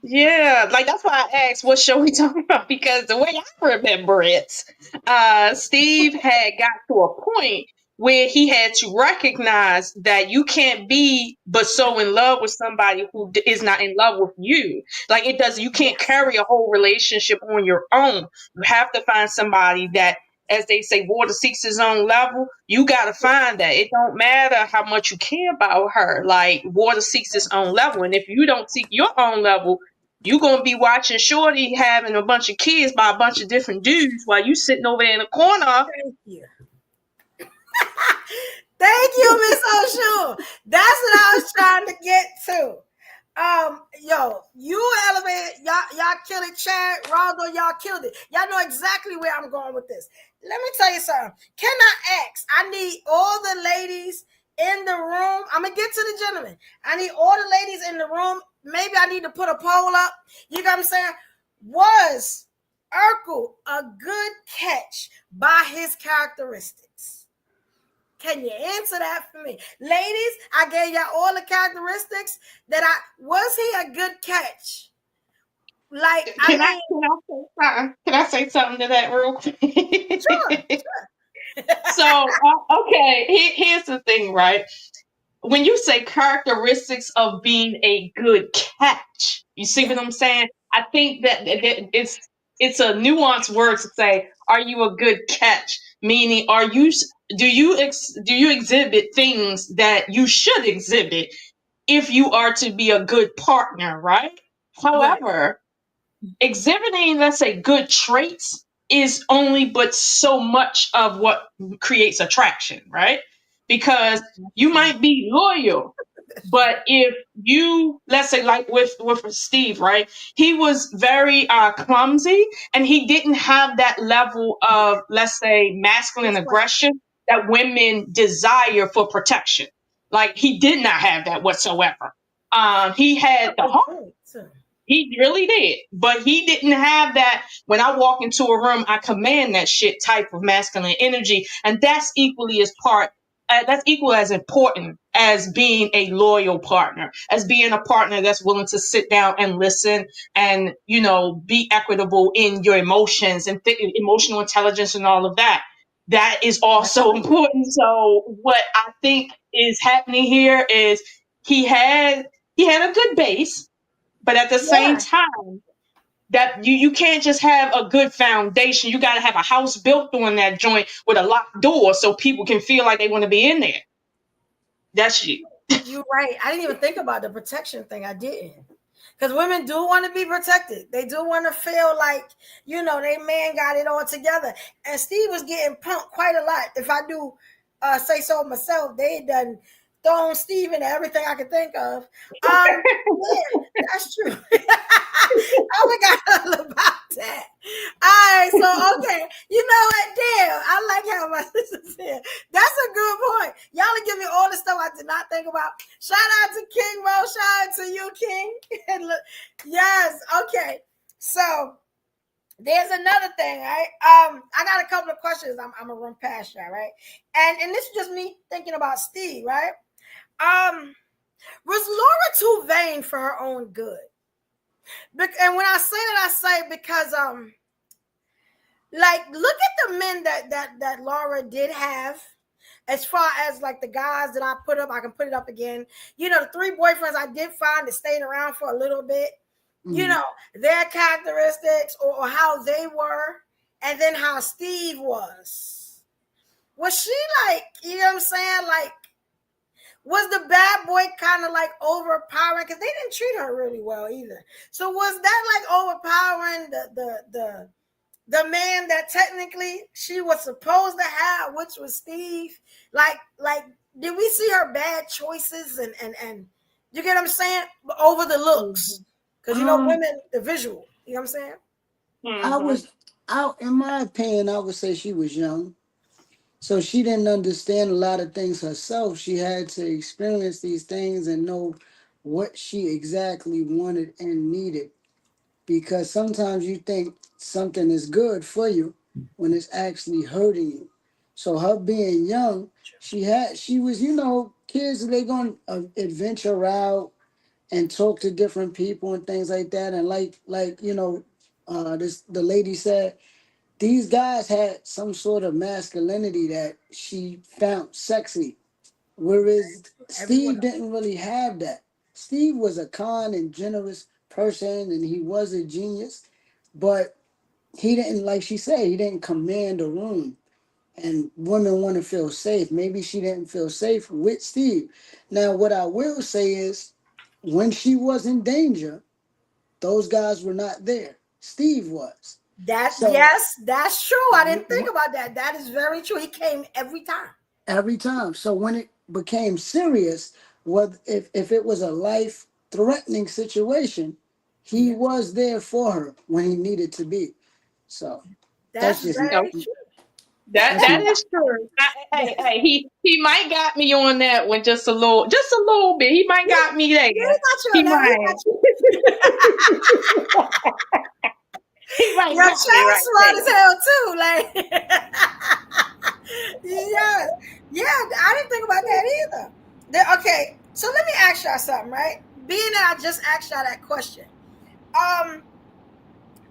yeah, like that's why I asked what show we talking about, because the way I remember it, Steve had got to a point where he had to recognize that you can't be but so in love with somebody who is not in love with you. Like it does, you can't Yes. carry a whole relationship on your own. You have to find somebody that, as they say, water seeks its own level. You got to find that. It don't matter how much you care about her. Like water seeks its own level, and if you don't seek your own level, you gonna be watching Shorty having a bunch of kids by a bunch of different dudes while you sitting over there in the corner. Thank you. Thank you, Miss O'Shoe. That's what I was trying to get to. Yo, you elevated, y'all killed it, Chad, Raldo, y'all killed it. Y'all know exactly where I'm going with this. Let me tell you something. Can I ask? I need all the ladies in the room. I'm gonna get to the gentlemen. I need all the ladies in the room. Maybe I need to put a poll up. You know what I'm saying? Was Urkel a good catch by his characteristics? Can you answer that for me? Ladies, I gave y'all all the characteristics that was he a good catch? Like, Can I can I say something to that real sure, quick? sure. So okay, here's the thing, right? When you say characteristics of being a good catch, you see Yeah, what I'm saying? I think that it's a nuanced word to say, are you a good catch? Meaning, do you exhibit things that you should exhibit if you are to be a good partner, right? right. However, exhibiting, let's say, good traits is only but so much of what creates attraction, right? Because you might be loyal, but if you, let's say, like with Steve, right? He was very clumsy, and he didn't have that level of, let's say, masculine That's right. aggression that women desire for protection. Like he did not have that whatsoever. He had the Good heart. point, too. He really did. But he didn't have that. When I walk into a room, I command that shit type of masculine energy. And that's equal as important as being a loyal partner, as being a partner that's willing to sit down and listen and, be equitable in your emotions and emotional intelligence and all of that. That is also important. So what I think is happening here is he had he had a good base, but at the same Yeah. time, that you can't just have a good foundation. You got to have a house built on that joint with a locked door so people can feel like they want to be in there. That's you. You're right. I didn't even think about the protection thing. I didn't. Because women do want to be protected. They do want to feel like, they man got it all together. And Steve was getting punked quite a lot. If I do say so myself, they done thrown Steve into everything I could think of. Yeah, that's true. I forgot all about that. All right, so okay, you know what? Damn, I like how my sister said. That's a good point. Y'all are giving me all the stuff I did not think about. Shout out to King Mo. Shout out to you, King. And look, yes, okay. So there's another thing, right? I got a couple of questions. I'm gonna run past y'all, right? And this is just me thinking about Steve, right? Was Laura too vain for her own good? And when I say that, I say because like look at the men that Laura did have. As far as like the guys that I put up, I can put it up again. The 3 boyfriends I did find that stayed around for a little bit. Mm. Their characteristics or how they were, and then how Steve was. Was she like, you know what I'm saying? Like, was the bad boy kind of like overpowering? Because they didn't treat her really well either. So was that like overpowering the man that technically she was supposed to have, which was Steve? Like did we see her bad choices and you get what I'm saying? Over the looks. Because women, the visual. You know what I'm saying? I was out in my opinion, I would say she was young. So she didn't understand a lot of things herself. She had to experience these things and know what she exactly wanted and needed. Because sometimes you think something is good for you when it's actually hurting you. So her being young, she was, kids, they going to adventure out and talk to different people and things like that. And the lady said, these guys had some sort of masculinity that she found sexy, whereas Everyone Steve didn't really have that. Steve was a kind and generous person, and he was a genius, but he didn't, like she said, he didn't command a room. And women want to feel safe. Maybe she didn't feel safe with Steve. Now, what I will say is, when she was in danger, those guys were not there. Steve was. yes, that's true. I didn't think w- about that. That is very true. He came every time. every time. So when it became serious, if it was a life threatening situation, he was there for her when he needed to be. So that's That's just very true. That is true. Hey, he might got me on that one just a little bit. He might got me there. Yeah, he got you He on that. might. He might Your got me chain right smart as there. hell too. Like, yes, yeah. I didn't think about that either. Okay, so let me ask y'all something, right? Being that I just asked y'all that question,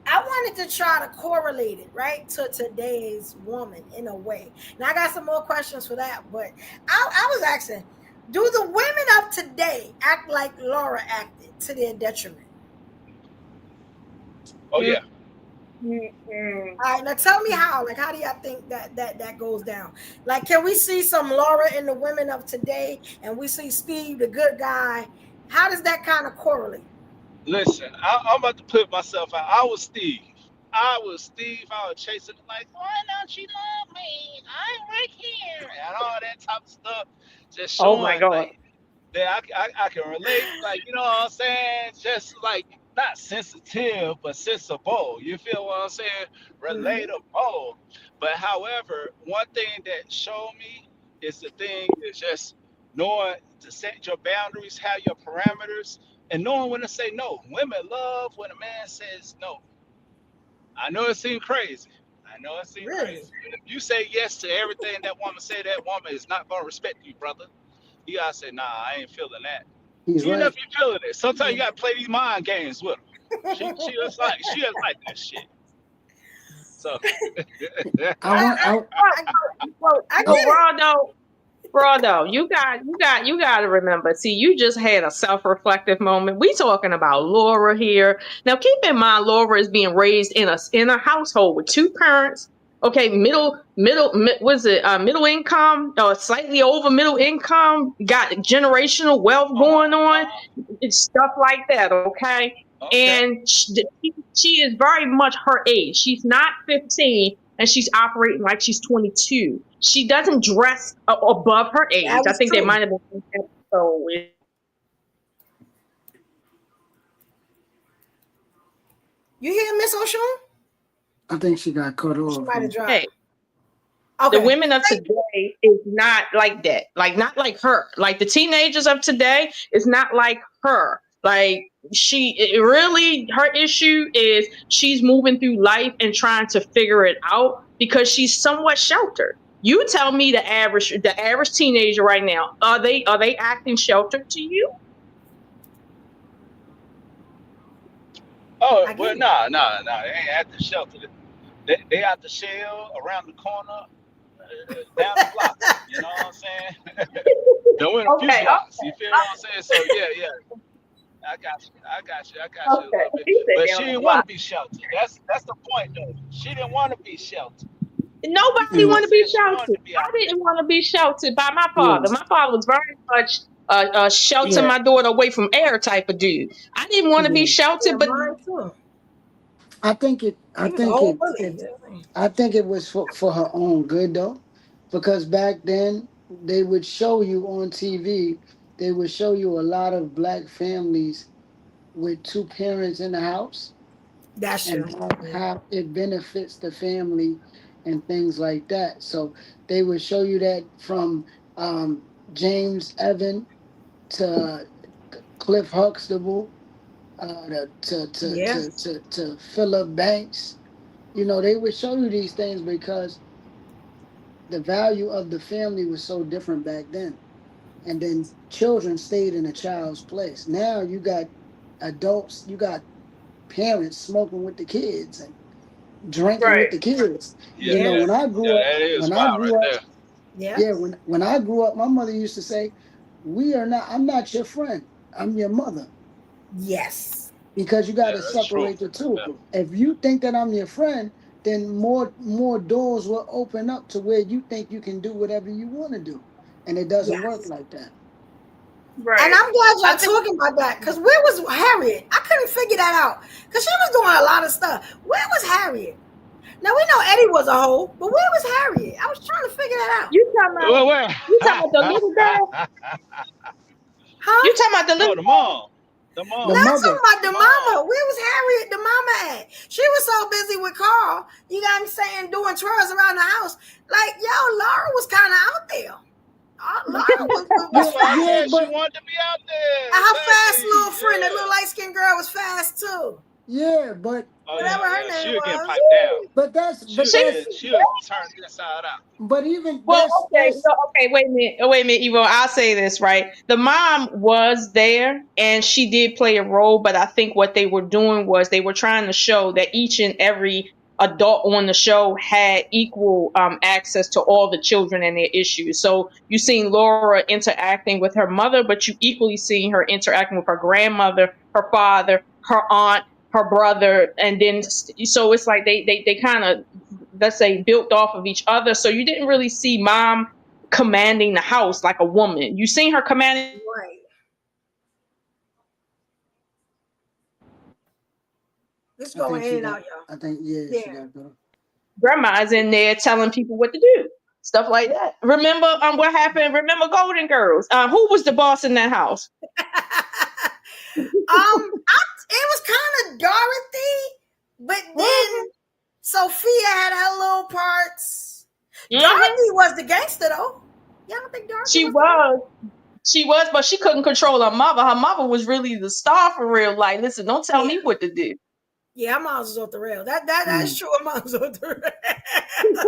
I wanted to try to correlate it, right, to today's woman in a way. Now I got some more questions for that, but I was asking, do the women of today act like Laura acted to their detriment? Oh yeah. All right, now tell me how. Like, how do y'all think that goes down? Like, can we see some Laura in the women of today, and we see Steve, the good guy? How does that kind of correlate? Listen, I'm about to put myself out. I was Steve. I was chasing it like, why don't you love me? I'm right here, and all that type of stuff. Just Oh my showing God. like that I can relate. Like, you know what I'm saying? Just like not sensitive, but sensible. You feel what I'm saying? Mm-hmm. Relatable. But however, one thing that showed me is the thing is just knowing to set your boundaries, have your parameters, and knowing when to say no. Women love when a man says no. I know it seems crazy. I know it seems Really? crazy. But if you say yes to everything that woman say, that woman is not gonna respect you, brother. You gotta say, nah, I ain't feeling that. he's Even if right. you feeling it, sometimes you Yeah. gotta play these mind games with her. She just like that shit. So I want I, I, I Well, get it. Rondo, you got to remember. See, you just had a self-reflective moment. We talking about Laura here. Now, keep in mind, Laura is being raised in a household with two parents. Okay, was it middle income or slightly over middle income? Got generational wealth going on, it's stuff like that. Okay, okay. and she is very much her age. She's not 15, and she's operating like she's 22. She doesn't dress above her age. That I was think there true. might have been an episode with You hear Miss O'Shawn? I think she got cut She off. might have dropped. hey, the Okay. women of today is not like that. Like not like her. Like the teenagers of today is not like her. Like her issue is she's moving through life and trying to figure it out because she's somewhat sheltered. You tell me the average teenager right now, are they acting sheltered to you? Oh I well, get it. nah. They ain't at the shelter. They out the shell around the corner, down the block. You know what I'm saying? They went a few Okay, blocks. You feel what I'm saying? So yeah. I got you a okay. little bit. He said But she down the didn't want block. to be sheltered. That's the point though. She didn't want to be sheltered. You Nobody feel what Mm, I'm want to be saying? She wanted sheltered. to be I out there. didn't want to be sheltered by my yeah, father. My father was very much shelter yeah, my daughter away from air type of dude. I didn't want to be yeah. Yeah, sheltered, but mine too. I think it. I He was a think whole it. bully. it I think it was for her own good though, because back then they would show you on TV. They would show you a lot of black families with two parents in the house, That's and true. how it benefits the family and things like that. So they would show you that from James Evan to Cliff Huxtable, Yeah. to Philip Banks. They would show you these things because the value of the family was so different back then. And then children stayed in a child's place. Now you got adults, you got parents smoking with the kids and drinking with Right. the kids. Yeah, You know, that, when I yeah, grew up, that is when I wild right grew up, there. Yeah. yeah, when I grew up, my mother used to say, I'm not your friend. I'm your mother. Yes. Because you Yeah, got to that's true. separate the two. Yeah. If you think that I'm your friend, then more doors will open up to where you think you can do whatever you want to do, and it doesn't work Yes. like that. Right. And I'm glad I y'all think talking about that, because where was Harriet? I couldn't figure that out, because she was doing a lot of stuff. Where was Harriet? Now we know Eddie was a hoe, but where was Harriet? I was trying to figure that out. you talking about Well, well. you talking about the little girl. Huh? You talking about the No, little the girl. mom. The The No, mom. I'm mother, talking about The the mom. mama. Where was Harriet, the mama at? She was so busy with Carl, you got me saying, doing chores around the house. Like, yo, Laura was kind of out there. Laura was yeah, That's why I fast. yeah, said she but wanted to be out there. And her fast Exactly. little friend, that little Yeah. light skinned girl, was fast too. yeah, but Oh yeah, Whatever her yeah. name She'll get was. piped down. but that's She'll but She that's get. She'll turn inside out. but even Well, okay, that's no, okay, wait a minute, Evo. I'll say this, right? The mom was there and she did play a role, but I think what they were doing was they were trying to show that each and every adult on the show had equal access to all the children and their issues. So you seen Laura interacting with her mother, but you equally seen her interacting with her grandmother, her father, her aunt, her brother, and then so it's like they kind of, let's say, built off of each other. So you didn't really see mom commanding the house like a woman. You seen her commanding Right. It's I going think in she and got out, y'all. I think yeah, she Yeah. got better. grandmas in there telling people what to do, stuff like that. Remember what happened? Remember Golden Girls? Who was the boss in that house? It was kind of Dorothy, but Mhm. then Sophia had her little parts. Mhm. Dorothy was the gangster though. Y'all don't think Dorothy She was the gangster? was. She was, but she couldn't control her mother. Her mother was really the star for real. Like, listen, don't tell Yeah. me what to do. Yeah, her mom's was off the rail. That's Mm. true. Her mom's off the rail.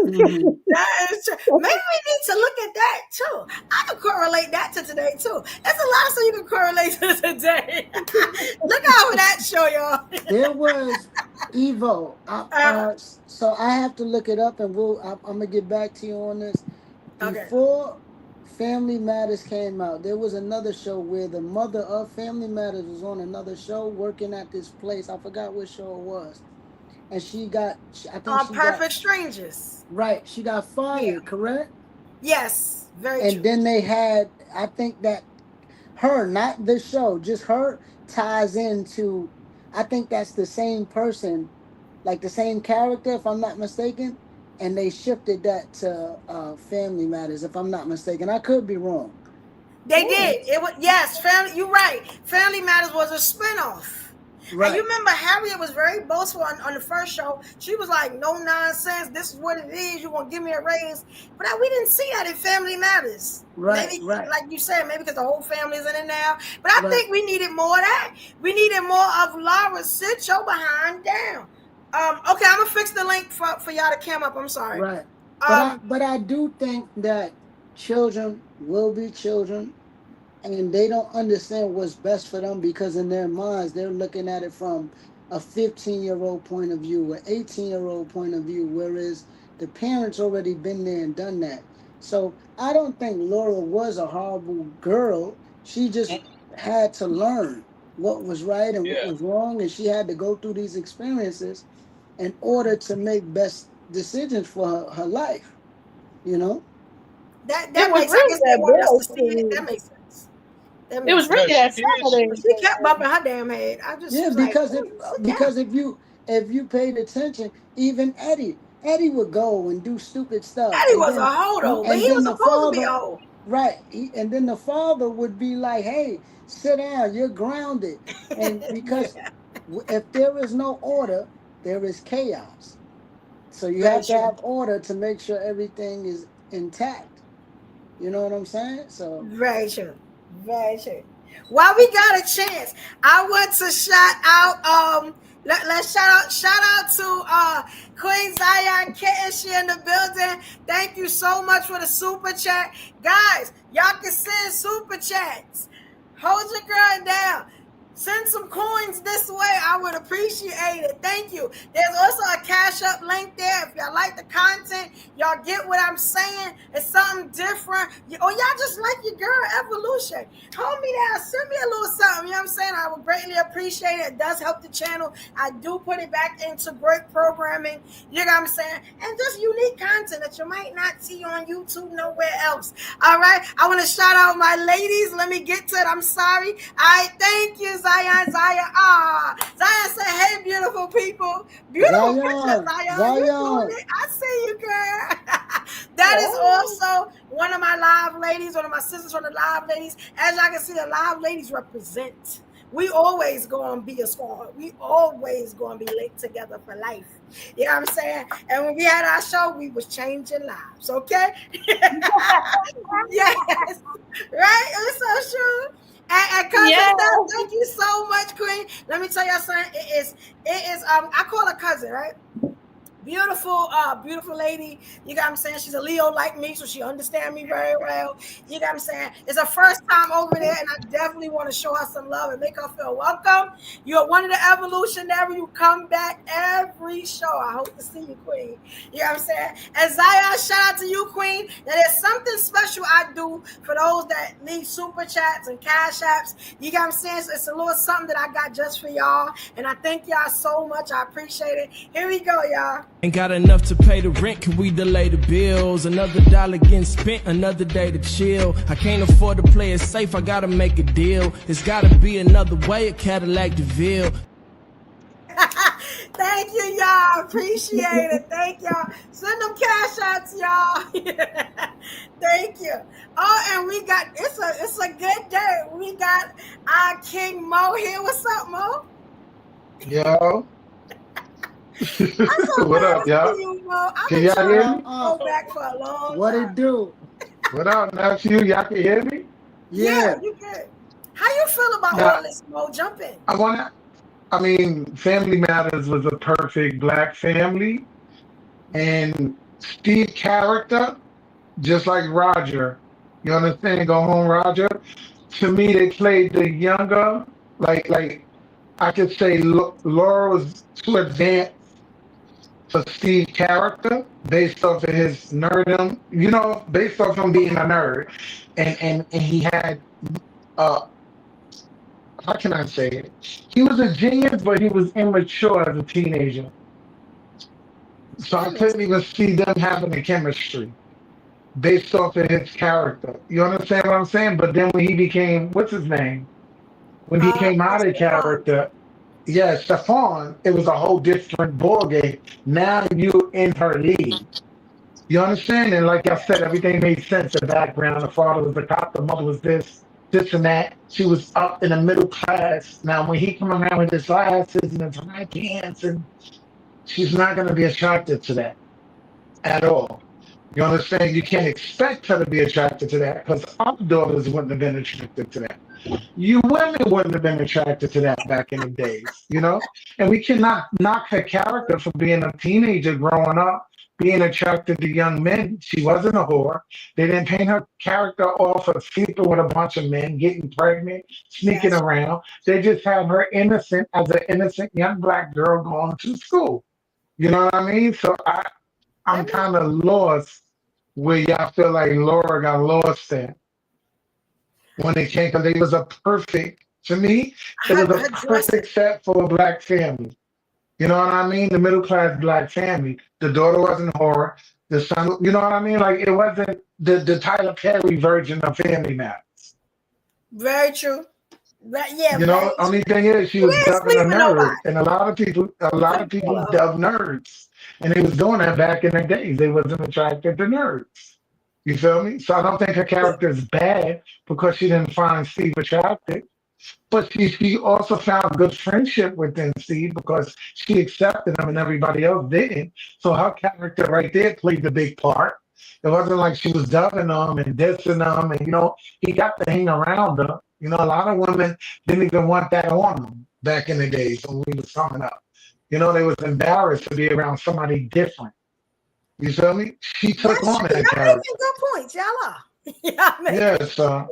Mhm. That is true. Maybe we need to look at that too. I can correlate that to today too. There's a lot of stuff you can correlate to today. Look out for that show, y'all. There was Evo. Uh, So I have to look it up, and I'm gonna get back to you on this. okay. Before Family Matters came out, there was another show where the mother of Family Matters was on another show working at this place. I forgot what show it was, and I think she got Perfect Strangers. right. She got Yeah. fired, correct? Yes. Very And true. then they had, I think that her, not the show, just her ties into, I think that's the same person, like the same character, if I'm not mistaken. And they shifted that to Family Matters, if I'm not mistaken. I could be wrong. They Mm. did. It was, yes, family. You're right. Family Matters was a spinoff. And you Right, remember Harriet was very boastful on the first show. She was like, "No nonsense. This is what it is. You gonna give me a raise?" But we didn't see that in Family Matters. right, Maybe, right, like you said, maybe because the whole family is in it now. But I right. think we needed more of that. We needed more of Laura. Sit your behind down. Okay, I'm gonna fix the link for y'all to come up. I'm sorry. Right. Um, But I do think that children will be children, and they don't understand what's best for them because in their minds they're looking at it from a 15-year-old point of view, an 18-year-old point of view, whereas the parents already been there and done that. So I don't think Laura was a horrible girl. She just had to learn what was right and what Yeah. was wrong, and she had to go through these experiences in order to make best decisions for her life, you know? that It was makes. I really guess they that wanted us to boy see it. That scene. makes sense. That It makes was sense. really Yeah, she that did. Saturday. She kept bumping her damn head. I just Yeah, was like, because if "Ooh, sit down." because if you paid attention, even Eddie would go and do stupid stuff, Daddy was a hoe though, but he was the supposed to be a father, hoe. right, and then the father would be like, "Hey, sit down, you're grounded," and because Yeah, if there is no order, there is chaos. So you very have to true. have order to make sure everything is intact. You know what I'm saying? So Very true. Very true. While we got a chance, I want to shout out Let's shout out to Queen Zion Kitten. She in the building. Thank you so much for the super chat. Guys, y'all can send super chats. Hold your girl down. Send some coins this way. I would appreciate it. Thank you. There's also a Cash App link there. If y'all like the content, y'all get what I'm saying. It's something different. Or y'all just like your girl Evolution. Hold me down. Send me a little something. You know what I'm saying? I would greatly appreciate it. It does help the channel. I do put it back into great programming. You know what I'm saying? And just unique content that you might not see on YouTube nowhere else. All right. I want to shout out my ladies. Let me get to it. I'm sorry. I thank you, Zion. Zion said, hey, beautiful people. Beautiful picture, Zion. I see you, girl. That is also one of my live ladies, one of my sisters from the live ladies. As y'all can see, the live ladies represent. We always going to be a squad. We always going to be linked together for life. You know what I'm saying? And when we had our show, we was changing lives, okay? Yes. Right? It was so true. And cousin, thank you so much, Queen. Let me tell y'all something. It is I call her cousin, right? Beautiful lady. You got what I'm saying? She's a Leo like me, so she understands me very well. You got what I'm saying? It's her first time over there, and I definitely want to show her some love and make her feel welcome. You're one of the evolutionary. You come back every show. I hope to see you, Queen. You know what I'm saying? And Zion, shout out to you, Queen. Now, there's something special I do for those that need super chats and cash apps. You got what I'm saying? So it's a little something that I got just for y'all, and I thank y'all so much. I appreciate it. Here we go, y'all. Ain't got enough to pay the rent, can we delay the bills? Another dollar getting spent, another day to chill. I can't afford to play it safe, I gotta make a deal. It's gotta be another way, a Cadillac DeVille. Thank you, y'all. Appreciate it. Thank y'all. Send them cash outs, y'all. Thank you. Oh, and we got, it's a good day. We got our King Mo here. What's up, Mo? Yo. What up, y'all? Can y'all hear me? Go back for a long What time. it do? What up, nephew? Y'all can hear me? Yeah, you good. How you feel about all this, Mo? Jump in. Family Matters was a perfect black family, and Steve's character, just like Roger, you understand? Go home, Roger. To me, they played the younger, like I could say Laura was too advanced for Steve's character based off of his nerdum, based off him being a nerd. And he had, how can I say it? He was a genius, but he was immature as a teenager. So I couldn't even see them having a chemistry based off of his character. You understand what I'm saying? But then when he became, what's his name? When he came out of character, Stefan, it was a whole different ballgame. Now you're in her league. You understand? And like I said, everything made sense. The background, the father was the cop, the mother was this and that. She was up in the middle class. Now when he come around with his glasses and his high pants, and she's not going to be attracted to that at all. You understand? You can't expect her to be attracted to that because our daughters wouldn't have been attracted to that. You women wouldn't have been attracted to that back in the days, And we cannot knock her character for being a teenager growing up, being attracted to young men. She wasn't a whore. They didn't paint her character off of sleeping with a bunch of men, getting pregnant, sneaking around. They just had her innocent as an innocent young black girl going to school. You know what I mean? So I'm kind of lost where y'all feel like Laura got lost at. When it came, because it was a perfect, to me, it was a perfect set for a black family. You know what I mean? The middle class black family. The daughter wasn't a whore. The son, you know what I mean? Like it wasn't the Tyler Perry version of Family Matters. Very true. Yeah. Only thing is she was dubbing a nerd, and a lot of people dub nerds, and they was doing that back in the days. They wasn't attracted to nerds. You feel me? So I don't think her character is bad because she didn't find Steve attractive. But she also found good friendship within Steve because she accepted him and everybody else didn't. So her character right there played the big part. It wasn't like she was dubbing him and dissing him and, he got to hang around her. A lot of women didn't even want that on them back in the days when we was coming up. You know, they was embarrassed to be around somebody different. You feel me? She took That's on true. that Y'all character. making good points. Y'all are. Y'all making Yeah, so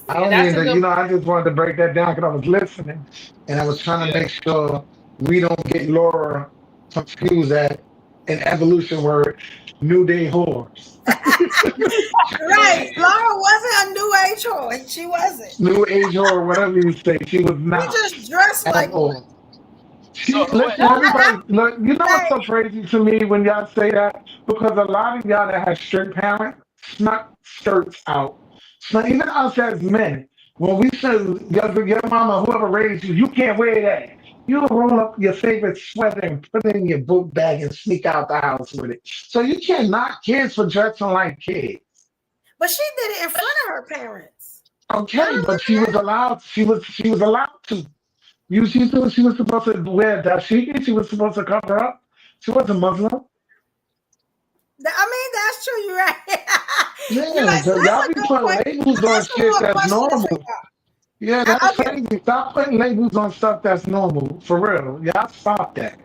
I don't that's mean a to, good. I just wanted to break that down because I was listening and I was trying to Yeah. make sure we don't get Laura confused at an evolution word, New Day whores. right. Laura wasn't a new age whore. She wasn't. New age whore, whatever you say, she was She not just dressed at like one. all. So wait, Listen, everybody, look, you know what's Hey, so crazy to me when y'all say that? Because a lot of y'all that have strict parents snuck skirts out. So even us as men, when we say your mama, whoever raised you, you can't wear that. You'll roll up your favorite sweater and put it in your book bag and sneak out the house with it. So you can't knock kids for dressing like kids. but she did it in front of her parents. Y'all Okay, but remember she was allowed. She was allowed to. She thought she was supposed to wear dashiki. She was supposed to cover up. She wasn't Muslim. that? I mean, that's true. You're right. You're Yeah, right. So so that's y'all a be good putting point. labels Let me on ask one shit more that's question this for normal. Yeah, y'all. that's Okay. crazy. Stop putting labels on stuff that's normal. For real. Y'all stop that.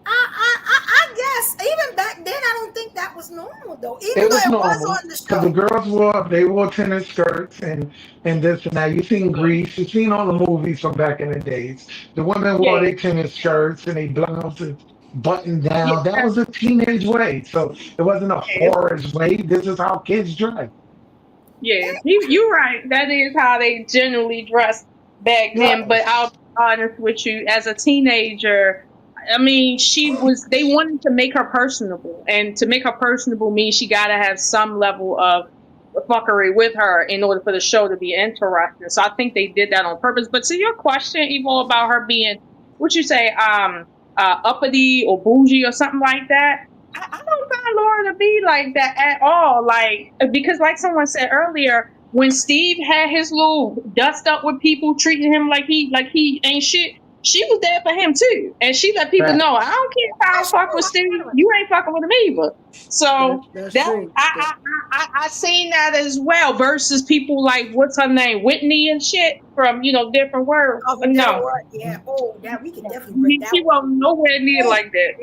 I guess even back then, I don't think that was normal though. Even It though was it was normal on the because the show. girls wore tennis skirts and this and that. You seen look, Grease, you seen all the movies from back in the days. The women wore Yeah, their tennis skirts and they blouses buttoned yeah, down. That was a teenage way, so it wasn't a yeah. whorish way. This is how kids dress. Yeah, you're right. That is how they generally dressed back then. But I'll Yes, be honest with you, as a teenager, I mean, they wanted to make her personable. And to make her personable means she got to have some level of fuckery with her in order for the show to be interesting. So I think they did that on purpose. But to your question, Evo, about her being, what you say, uppity or bougie or something like that, I don't find Laura to be like that at all. Like, because like someone said earlier, when Steve had his little dust up with people treating him like he ain't shit, she was there for him too, and she let people know, I facts. don't care if I don't That's fuck with true. Steve, you ain't fucking with him either. So That's that true. I seen that as well. Versus people like what's her name, Whitney and shit from different words. Of a different No, word. Yeah. Oh, that we can definitely break that she one. wasn't nowhere near Hey, like that.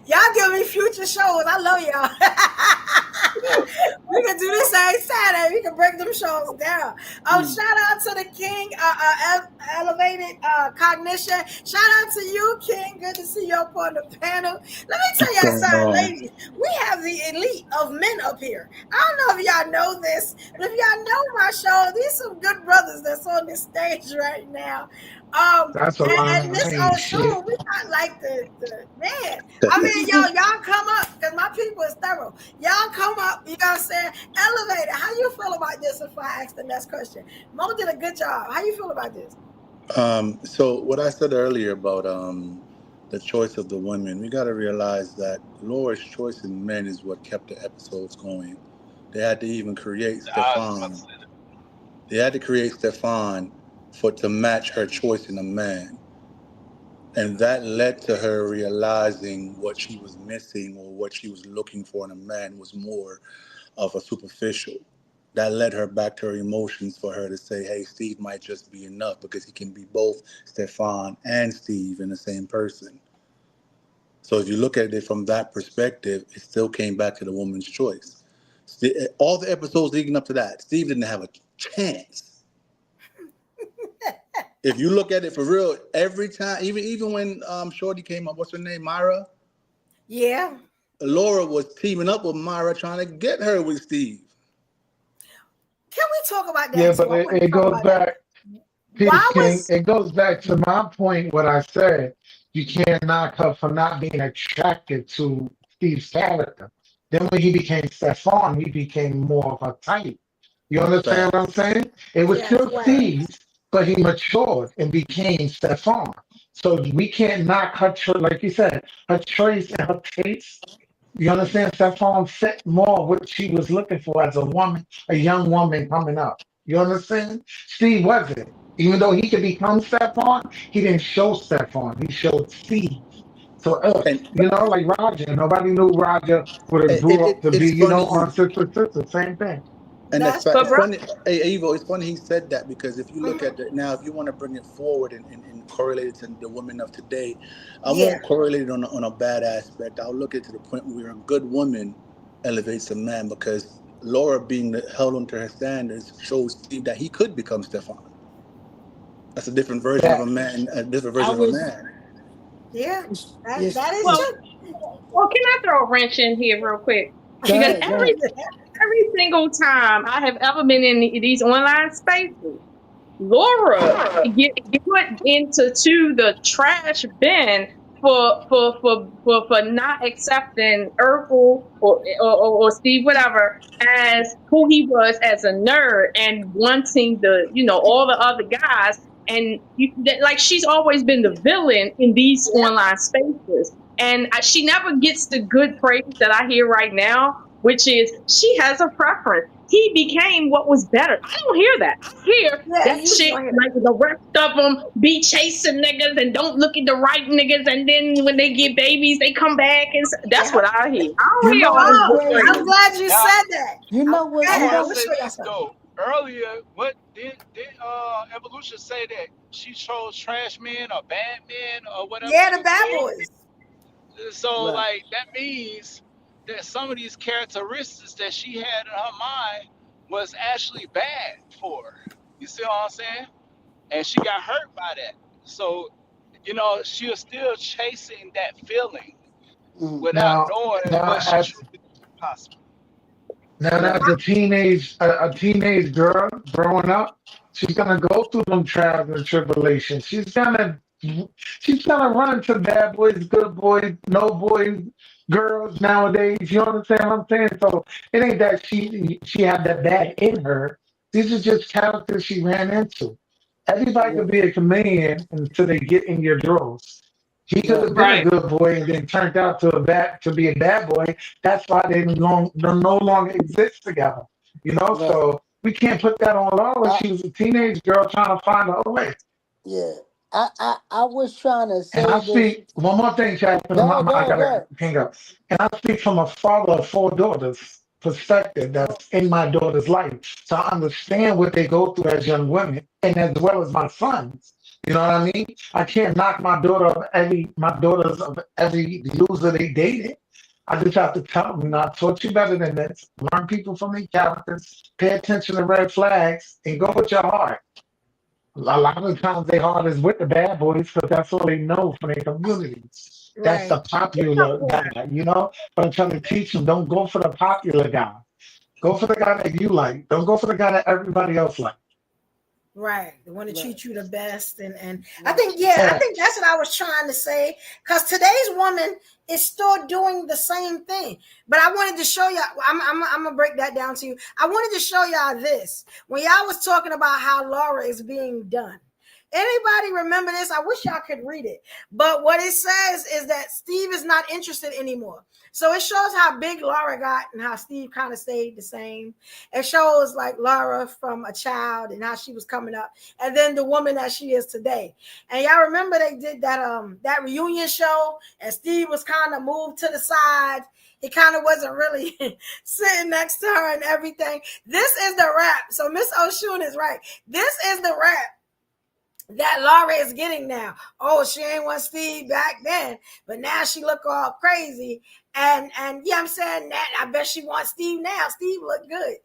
y'all give me future shows. I love y'all. We can do this every Saturday. We can break them shows down. Oh, Mm. shout out to the King, Elevated Cognition. Shout out to you, King. Good to see you up on the panel. Let me tell What's y'all going something, on? ladies. We have the elite of men up here. I don't know if y'all know this, but if y'all know my show, these some good brothers that's on this stage right now. That's a And lie. this I ain't on shit. tour, we not like the man. I mean, y'all come up because my people is thorough. Y'all come up, you know what I'm saying? Elevator. How you feel about this if I ask the next question? Mo did a good job. How you feel about this? So what I said earlier about the choice of the women, we got to realize that Laura's choice in men is what kept the episodes going. They had to even create I was about to Stefan. say that. They had to create Stefan for to match her choice in a man, and that led to her realizing what she was missing or what she was looking for in a man was more of a superficial. That led her back to her emotions for her to say, hey, Steve might just be enough because he can be both Stefan and Steve in the same person. So if you look at it from that perspective, it still came back to the woman's choice. All the episodes leading up to that, Steve didn't have a chance. If you look at it for real, every time, even when Shorty came up, what's her name, Myra? Yeah. Laura was teaming up with Myra trying to get her with Steve. Can we talk about Yeah, that too? but I it, want to it talk goes about that. back. Peace Why King, was it goes back to my point, what I said. You can't knock her for not being attracted to Steve's character. Then when he became Stefan, he became more of a type. You understand what I'm Facts. saying? It was yes, still well, Steve, but he matured and became Stefan. So we can't knock her, like you said, her choice and her taste. You understand? Stefan fit more what she was looking for as a woman, a young woman coming up. You understand? Steve wasn't. Even though he could become Stefan, he didn't show Stefan. He showed Steve. So, And like Roger, nobody knew Roger would have grew up to be, it's funny on Sister Sister. Same thing. And the That's fact, But it's bro, funny, hey, Evo, it's funny he said that because if you look mhm. at it now, if you want to bring it forward and correlate it to the women of today, I Yeah, won't correlate it on a bad aspect. I'll look at it to the point where a good woman elevates a man because Laura being held onto her standards shows Steve that he could become Stefan. That's a different version of a That man, a different I version of a was, man. yeah. yes, That is well, yes. true. well, can I throw a wrench in here real quick? Go Because ahead, go ahead. every single time I have ever been in these online spaces, Laura get put into the trash bin for not accepting Urkel or Steve whatever as who he was as a nerd and wanting all the other guys and like she's always been the villain in these Yep. online spaces and she never gets the good praise that I hear right now, which is she has a preference. He became what was better. I don't hear that. I hear Yeah, that you just chick, don't hear like the rest of them, be chasing niggas and don't look at the right niggas, and then when they get babies, they come back and it. that's Yep. what I hear. I You don't hear know all this what's Oh, good I'm praise. crazy? glad you Now, said that. You I'm know what? I You glad. want I'm to know. gonna say show y'all this something. though. Earlier, what did Evolution say that she chose trash men or bad men or whatever Yeah, the she bad said? boys. So Right. like that means that some of these characteristics that she had in her mind was actually bad for her. You see what I'm saying? And she got hurt by that. So, she was still chasing that feeling Mm, without now, knowing now what she as truly possible. right. as a teenage girl growing up, she's gonna go through them trials and tribulations. She's gonna run to bad boys, good boys, no boys, girls nowadays. You understand what I'm saying? So it ain't that she had that bad in her. These are just characters she ran into. Everybody Yeah. could be a chameleon until they get in your drawers. He could Right. have been a Right. good boy and then turned out to be a bad boy. That's why they no longer exist together. Right. So we can't put that on Laura. I, She was a teenage girl trying to find her way. yeah. I was trying to And I say this. speak one more thing, Chad, because Go ahead. Go I ahead. Go gotta ahead. hang up. And I speak from a father of four daughters perspective that's in my daughter's life. So I understand what they go through as young women and as well as my sons. You know what I mean? I can't knock my daughters of every loser they dated. I just have to tell them, I taught you better than this. Learn people from their characters, pay attention to red flags, and go with your heart. A lot of the times they hard is with the bad boys because that's all they know from their communities. That's Right. the popular guy. But I'm trying to teach them, don't go for the popular guy. Go for the guy that you like. Don't go for the guy that everybody else likes. Right. They want to Right. treat you the best. And I Right. think, yeah, I Yeah. think that's what I was trying to say. Because today's woman is still doing the same thing. But I wanted to show y'all, I'm going to break that down to you. I wanted to show y'all this. When y'all was talking about how Laura is being done. Anybody remember this? I wish y'all could read it. But what it says is that Steve is not interested anymore. So it shows how big Laura got and how Steve kind of stayed the same. It shows like Laura from a child and how she was coming up, and then the woman that she is today. And y'all remember they did that reunion show, and Steve was kind of moved to the side. He kind of wasn't really sitting next to her and everything. This is the rap. So Miss Oshun is right. This is the rap that Laura is getting now. Oh, she ain't want Steve back then, but now she look all crazy. And yeah, I'm saying that I bet she wants Steve now. Steve look good.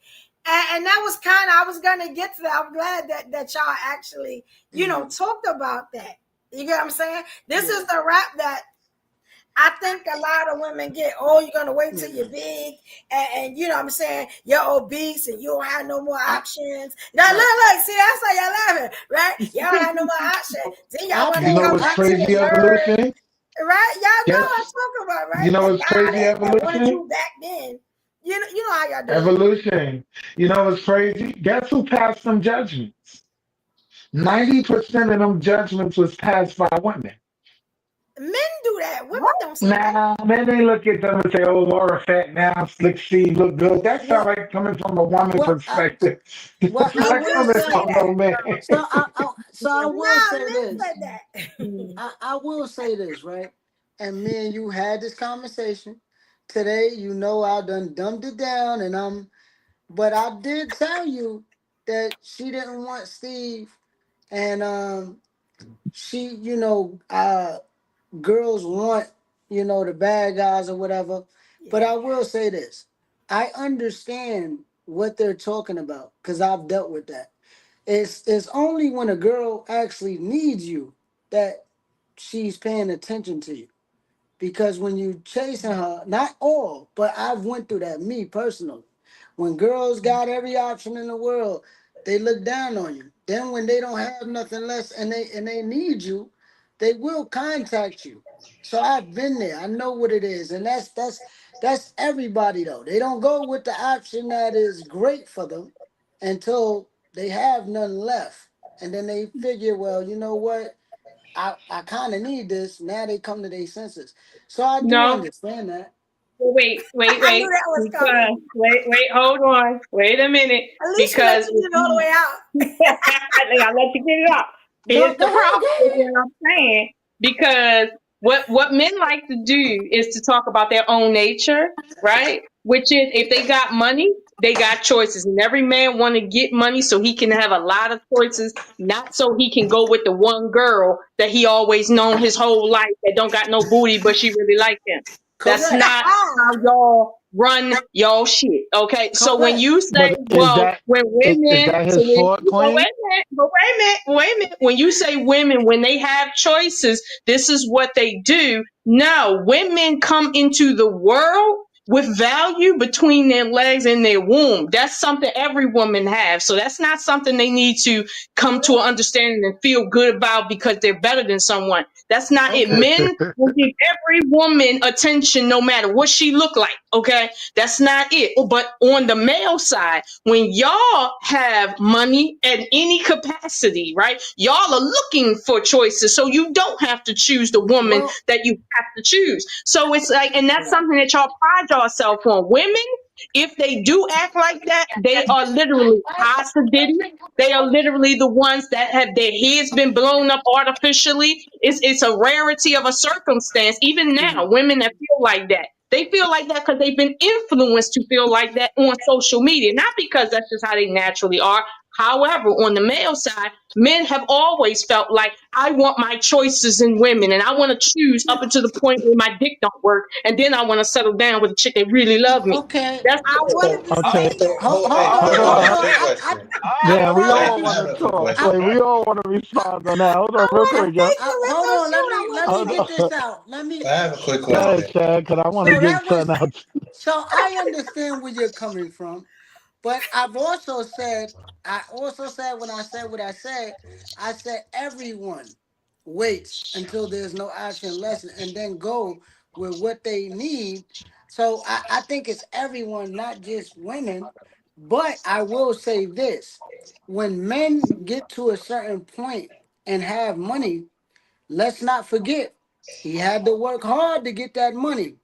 And that was kind of, I was gonna get to that. I'm glad that y'all actually, Mhm. talked about that. You get what I'm saying? This Yeah. is the rap that I think a lot of women get, oh, you're gonna wait till Yeah. you're big, and you know what I'm saying, you're obese and you don't have no more I, options. Now right. look, see, that's how y'all laughing, right? Y'all don't have no more options. Then y'all I want You to know think come what's back I to the crazy, nerd, Evolution? right? Y'all know what I'm Guess talking about, you right? know The what's crazy, guy that wanted Evolution? you back then. You know how y'all do it. Evolution. You know what's crazy? Guess who passed them judgments? 90% of them judgments was passed by women. Men do that. Women don't say that. Nah, man, they look at them and say, "Oh, Laura fat now, Slick Steve look good." That's all well right coming from a woman well I perspective. well That's I We not will do coming say say from no that. man. I will Nah, say men this. said that. I will say this, right? And me and you had this conversation today. You know I done dumbed it down, and But I did tell you that she didn't want Steve, and she, girls want, the bad guys or whatever. But I will say this: I understand what they're talking about because I've dealt with that. It's only when a girl actually needs you that she's paying attention to you. Because when you chasing her, not all, but I've went through that, me personally. When girls got every option in the world, they look down on you. Then when they don't have nothing less and they need you, they will contact you. So I've been there. I know what it is. And that's everybody though. They don't go with the option that is great for them until they have none left. And then they figure, well, you know what? I kind of need this. Now they come to their senses. So I do No, understand that. wait, wait, I knew wait. that was Because coming. wait, hold on. Wait a minute. At least you let Because you get it all the way out. I'll let you get it out. No, Here's go the ahead, problem go with ahead. what I'm saying. Because what men like to do is to talk about their own nature, right? Which is if they got money, they got choices. And every man want to get money so he can have a lot of choices, not so he can go with the one girl that he always known his whole life that don't got no booty, but she really like him. That's Correct. not how y'all run y'all shit. Okay. So when Correct. you say, But is well, that when is women, that so his when, fault, well, Queen? wait a minute. When you say women, when they have choices, this is what they do. No, women come into the world with value between their legs and their womb. That's something every woman has. So that's not something they need to come to an understanding and feel good about because they're better than someone. That's not it. Okay. Men will give every woman attention no matter what she look like. Okay. That's not it. But on the male side, when y'all have money at any capacity, right? Y'all are looking for choices. So you don't have to choose the woman Well, that you have to choose. So it's like, and that's something that y'all pride yourself on. Women, if they do act like that, they are literally high sedity. They are literally the ones that have their heads been blown up artificially. It's a rarity of a circumstance. Even now, women that feel like that. They feel like that because they've been influenced to feel like that on social media, not because that's just how they naturally are. However, on the male side, men have always felt like I want my choices in women and I want to choose up until the point where my dick don't work. And then I want to settle down with a chick that really love me. okay. That's I wanted to Okay. say, Hold All on, Hold hold right. on. on. Huh? All Yeah, Hold we on. all Let me. want to talk. I, Wait, we all want to respond on that. Hold I on, real want to quick, yo. thank you, Miss hold on. Let Shoot. me I let want to me Hold get say, on. this out. Let me. I have a quick Go ahead, question. Chad, because I want to So get that something was. out. So I understand where you're coming from. But I also said when I said what I said everyone waits until there's no option less and then go with what they need. So I think it's everyone, not just women. But I will say this: when men get to a certain point and have money, let's not forget he had to work hard to get that money.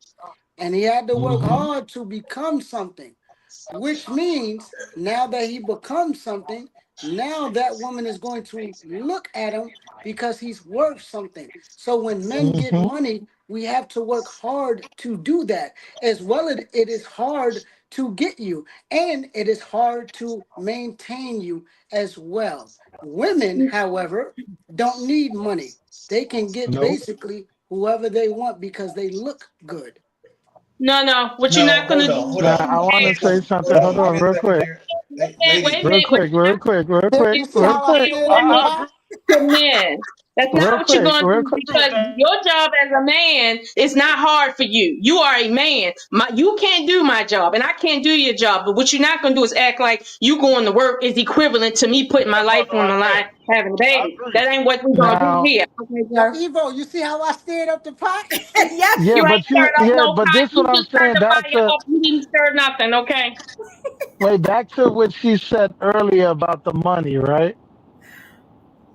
And he had to work Hmm. hard to become something, which means now that he becomes something, now that woman is going to look at him because he's worth something. So when men get Hmm. money, we have to work hard to do that. As well as it is hard to get you, and it is hard to maintain you as well. Women, however, don't need money. They can get Nope. basically whoever they want because they look good. no. What you're No, not hold gonna on, do hold Now, is on. I you want to can't. say Hold something. on, Hold give on, me a real second quick. here. Wait a Lady, Real minute. What quick, you're real not quick, real You, quick, you see real how I quick. steered up the women pot? to men. That's Real not what you're quick, gonna real do quick. because your job as a man is not hard for you. You are a man. You can't do my job, and I can't do your job. But what you're not gonna do is act like you going to work is equivalent to me putting my life on the line having a I baby. agree. That ain't what we're gonna do Now, here. Okay, Yo, sir? Evo, you see how I steered up the pot? yes, yeah, You ain't but stirred up no but pot. this You what I'm just turned saying. the Back fire to up. You didn't stir nothing. Okay. back to what she said earlier about the money, right?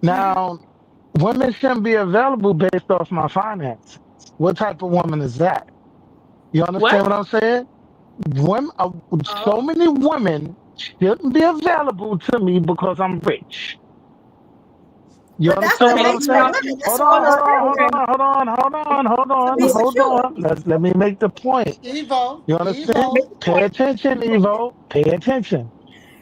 Now, women shouldn't be available based off my finances. What type of woman is that? You What? understand what I'm saying? Women, so oh, many women shouldn't be available to me because I'm rich. You but that's the understand what Okay. I'm nature of Now, saying? women. That's Hold all on, it's hold on, hold been. okay. on, hold on, hold be secure. Let me make the point. Evo, You understand? Evo. Pay attention, Evo. Pay attention.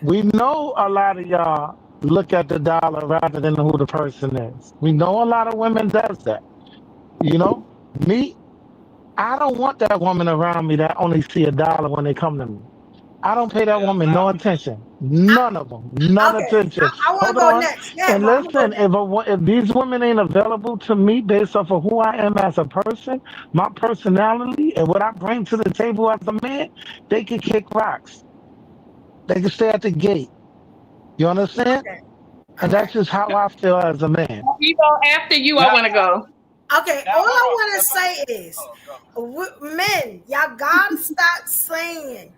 We know a lot of y'all look at the dollar rather than who the person is. We know a lot of women does that. You know, me, I don't want that woman around me that only see a dollar when they come to me. I don't pay that Hell woman no. no attention. None of them. None Okay, attention. I want to Hold go on. next. Yeah, And I'm gonna listen, go next. if these women ain't available to me based off of who I am as a person, my personality, and what I bring to the table as a man, they can kick rocks. They can stay at the gate. You understand? Okay, all And that's right. just how I feel as a man. After you, I Now, want to go. Okay, now, all hold I on. want to say is, men, y'all gotta stop saying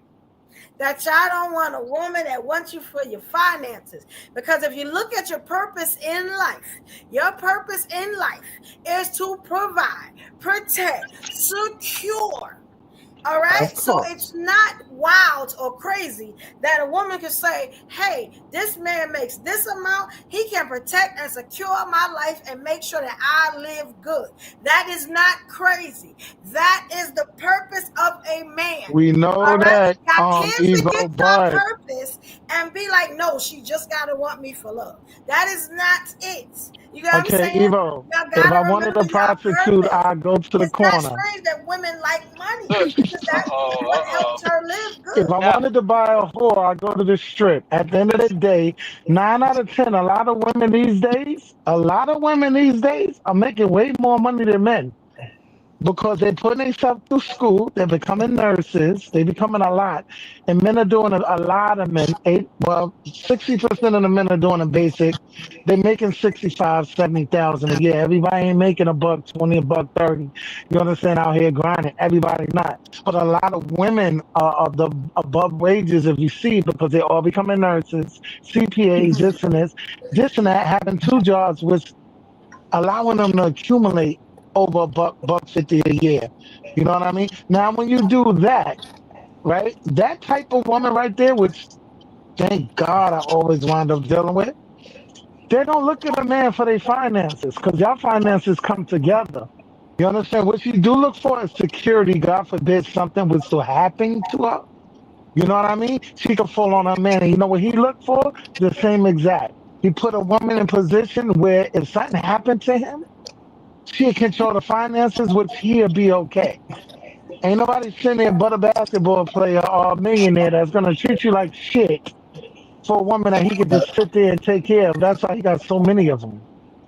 that y'all don't want a woman that wants you for your finances. Because if you look at your purpose in life, your purpose in life is to provide, protect, secure. All right. Of So course. it's not wild or crazy that a woman can say, hey, this man makes this amount. He can protect and secure my life and make sure that I live good. That is not crazy. That is the purpose of a man. We know All right. that, Y'all can't forget Evo, your but purpose and be like, no, she just got to want me for love. That is not it. You know what I'm okay, saying? Evo, Y'all if got I to wanted remember a your prostitute, purpose. I go to the It's not corner. strange that women like money Look. because that's what Uh-oh. helps her live If good. I Now, wanted to buy a whore, I go to the strip. At the end of the day, 9 out of 10, a lot of women these days are making way more money than men because they're putting themselves through school. They're becoming nurses. They're becoming a lot. And men are doing a lot of men. 60% of the men are doing a basic. They're making 65, 70,000 a year. Everybody ain't making a buck 20, a buck 30. You understand, out here grinding. Everybody not. But a lot of women are the above wages, if you see, because they're all becoming nurses, CPAs, this and this. This and that, having two jobs, which allowing them to accumulate over a buck 50 a year. You know what I mean? Now, when you do that, right, that type of woman right there, which thank God I always wind up dealing with, they don't look at a man for their finances because y'all finances come together. You understand? What you do look for is security. God forbid something was to happen to her. You know what I mean? She could fall on her man. And you know what he looked for? The same exact. He put a woman in position where if something happened to him, she'll control the finances, which he'll be okay. Ain't nobody sitting there but a basketball player or a millionaire that's gonna treat you like shit for a woman that he could just sit there and take care of. That's why he got so many of them.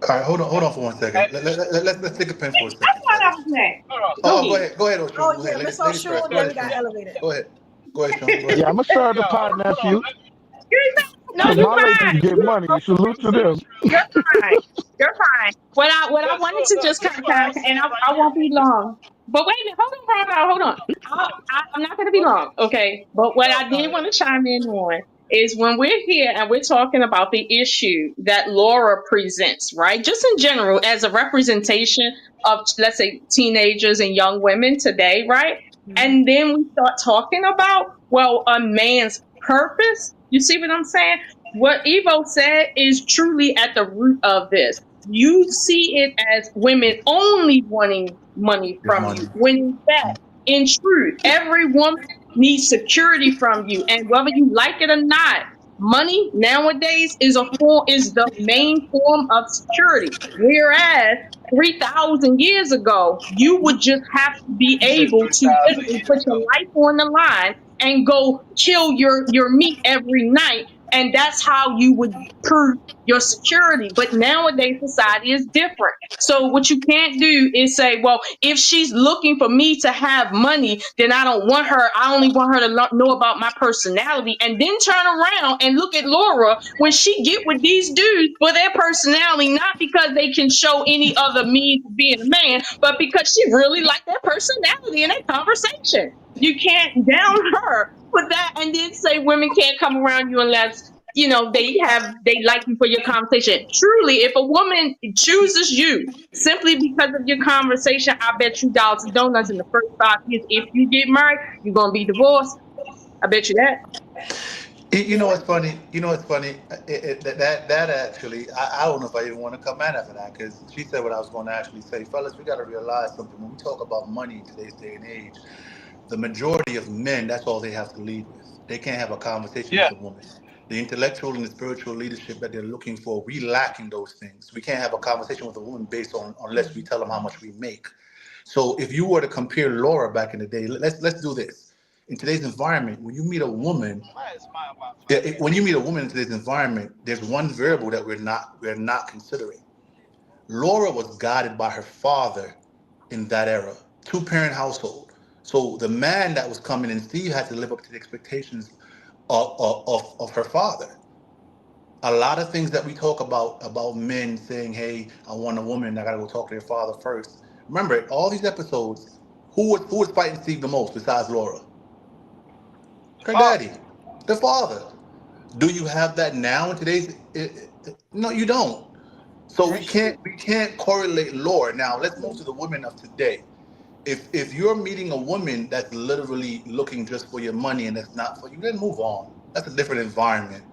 All right, hold on for 1 second. hey, Let's take a pen for a I second, thought I fellas. was next. hold on. Go Oh, ahead. go ahead, Oshun. Oh Go ahead, yeah, Miss ladies first. O'Shoe, Go then ahead, we got Sean. elevated. Go ahead, Sean. Go ahead. Yeah, I'm gonna serve the Yeah, pot hold on. nephew No, because you my ladies fine. get money. Salute to them. You're fine. You're fine. What I Look, wanted look, to look. just This kind is of, what I'm and saying right I here. won't be long. But wait a minute, hold on, Bravo, hold on. I'm not going to be long, okay? But what I did want to chime in on is when we're here and we're talking about the issue that Laura presents, right? Just in general, as a representation of, let's say, teenagers and young women today, right? And then we start talking about, well, a man's purpose. You see what I'm saying? What Evo said is truly at the root of this. You see it as women only wanting money Get from you, money. when in fact, in truth, every woman needs security from you, and whether you like it or not, money nowadays is the main form of security. Whereas 3,000 years ago, you would just have to be He said able to 3,000 literally put years your ago. life on the line and go kill your meat every night, and that's how you would prove your security. But nowadays society is different. So what you can't do is say, well, if she's looking for me to have money, then I don't want her. I only want her to know about my personality. And then turn around and look at Laura when she get with these dudes for their personality, not because they can show any other means of being a man, but because she really liked their personality in that conversation. You can't down her for that and then say women can't come around you unless they like you for your conversation. Truly, if a woman chooses you simply because of your conversation, I bet you dollars and donuts in the first 5 years. If you get married, you're gonna be divorced. I bet you that. You know what's funny? You know what's funny? That actually, I don't know if I even want to come at after that because she said what I was going to actually say. Fellas, we got to realize something. When we talk about money in today's day and age, the majority of men, that's all they have to lead with. They can't have a conversation Yeah, with a woman. The intellectual and the spiritual leadership that they're looking for, we lack in those things. We can't have a conversation with a woman based on unless we tell them how much we make. So if you were to compare Laura back in the day, let's do this. In today's environment, when you meet a woman, why is my Wi-Fi yeah, bad? when you meet a woman in today's environment, there's one variable that we're not considering. Laura was guided by her father in that era, two-parent household. So the man that was coming in, Steve had to live up to the expectations of her father. A lot of things that we talk about men saying, "Hey, I want a woman. I gotta go talk to their father first." Remember, all these episodes, who was fighting Steve the most besides Laura? The Her father. daddy, the father. Do you have that now in today's? No, you don't. So we That's true. can't correlate Laura. Now let's move to the women of today. If you're meeting a woman that's literally looking just for your money and that's not for you, then move on. That's a different environment.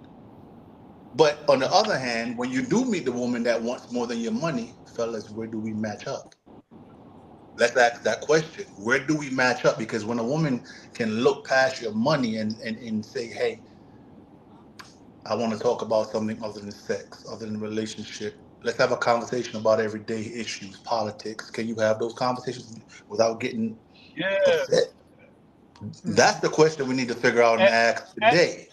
But on the other hand, when you do meet the woman that wants more than your money, fellas, where do we match up? Let's ask that question. Where do we match up? Because when a woman can look past your money and say, hey, I want to talk about something other than sex, other than relationship. Let's have a conversation about everyday issues, politics. Can you have those conversations without getting Yeah, upset? That's Mhm. the question we need to figure out and and, ask and today.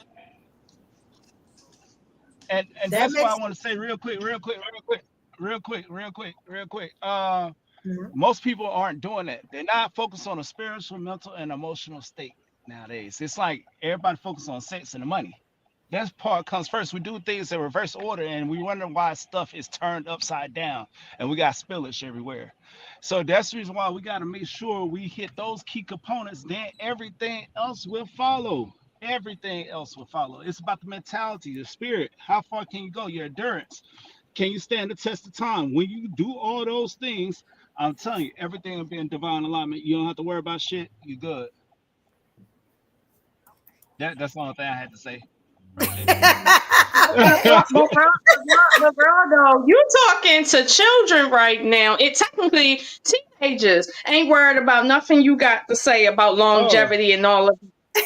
and That that's why I makes want to say real quick. mhm. Most people aren't doing that. They're not focused on a spiritual, mental, and emotional state nowadays. It's like everybody focused on sex and the money. That part comes first. We do things in reverse order, and we wonder why stuff is turned upside down, and we got spillage everywhere. So that's the reason why we got to make sure we hit those key components. Then everything else will follow. Everything else will follow. It's about the mentality, the spirit. How far can you go? Your endurance. Can you stand the test of time? When you do all those things, I'm telling you, everything will be in divine alignment. You don't have to worry about shit. You good. That's the only thing I had to say right But bro, you talking to children right now. It technically teenagers ain't worried about nothing you got to say about oh, longevity and all of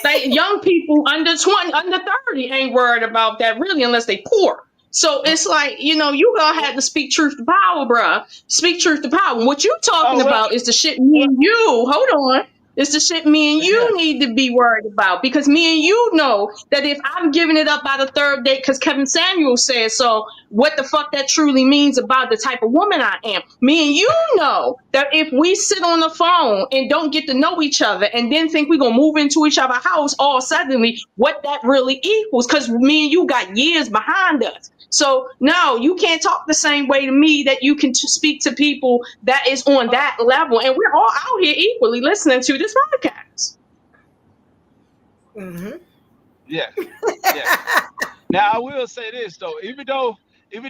they young people under 20, under 30 ain't worried about that really unless they poor. So Uh, it's like, you gonna have to speak truth to power, bruh. Speak truth to power. What you talking oh well, about is the shit me well, and you, hold on. It's the shit me and yeah. you need to be worried about because me and you know that if I'm giving it up by the third date, because Kevin Samuel said so, what the fuck that truly means about the type of woman I am. Me and you know that if we sit on the phone and don't get to know each other and then think we're gonna move into each other's house all suddenly, what that really equals, because me and you got years behind us. So no, you can't talk the same way to me that you can speak to people that is on Uh, that level. And we're all out here equally listening to this podcast. Mhm. yeah, yeah. Now I will say this though, even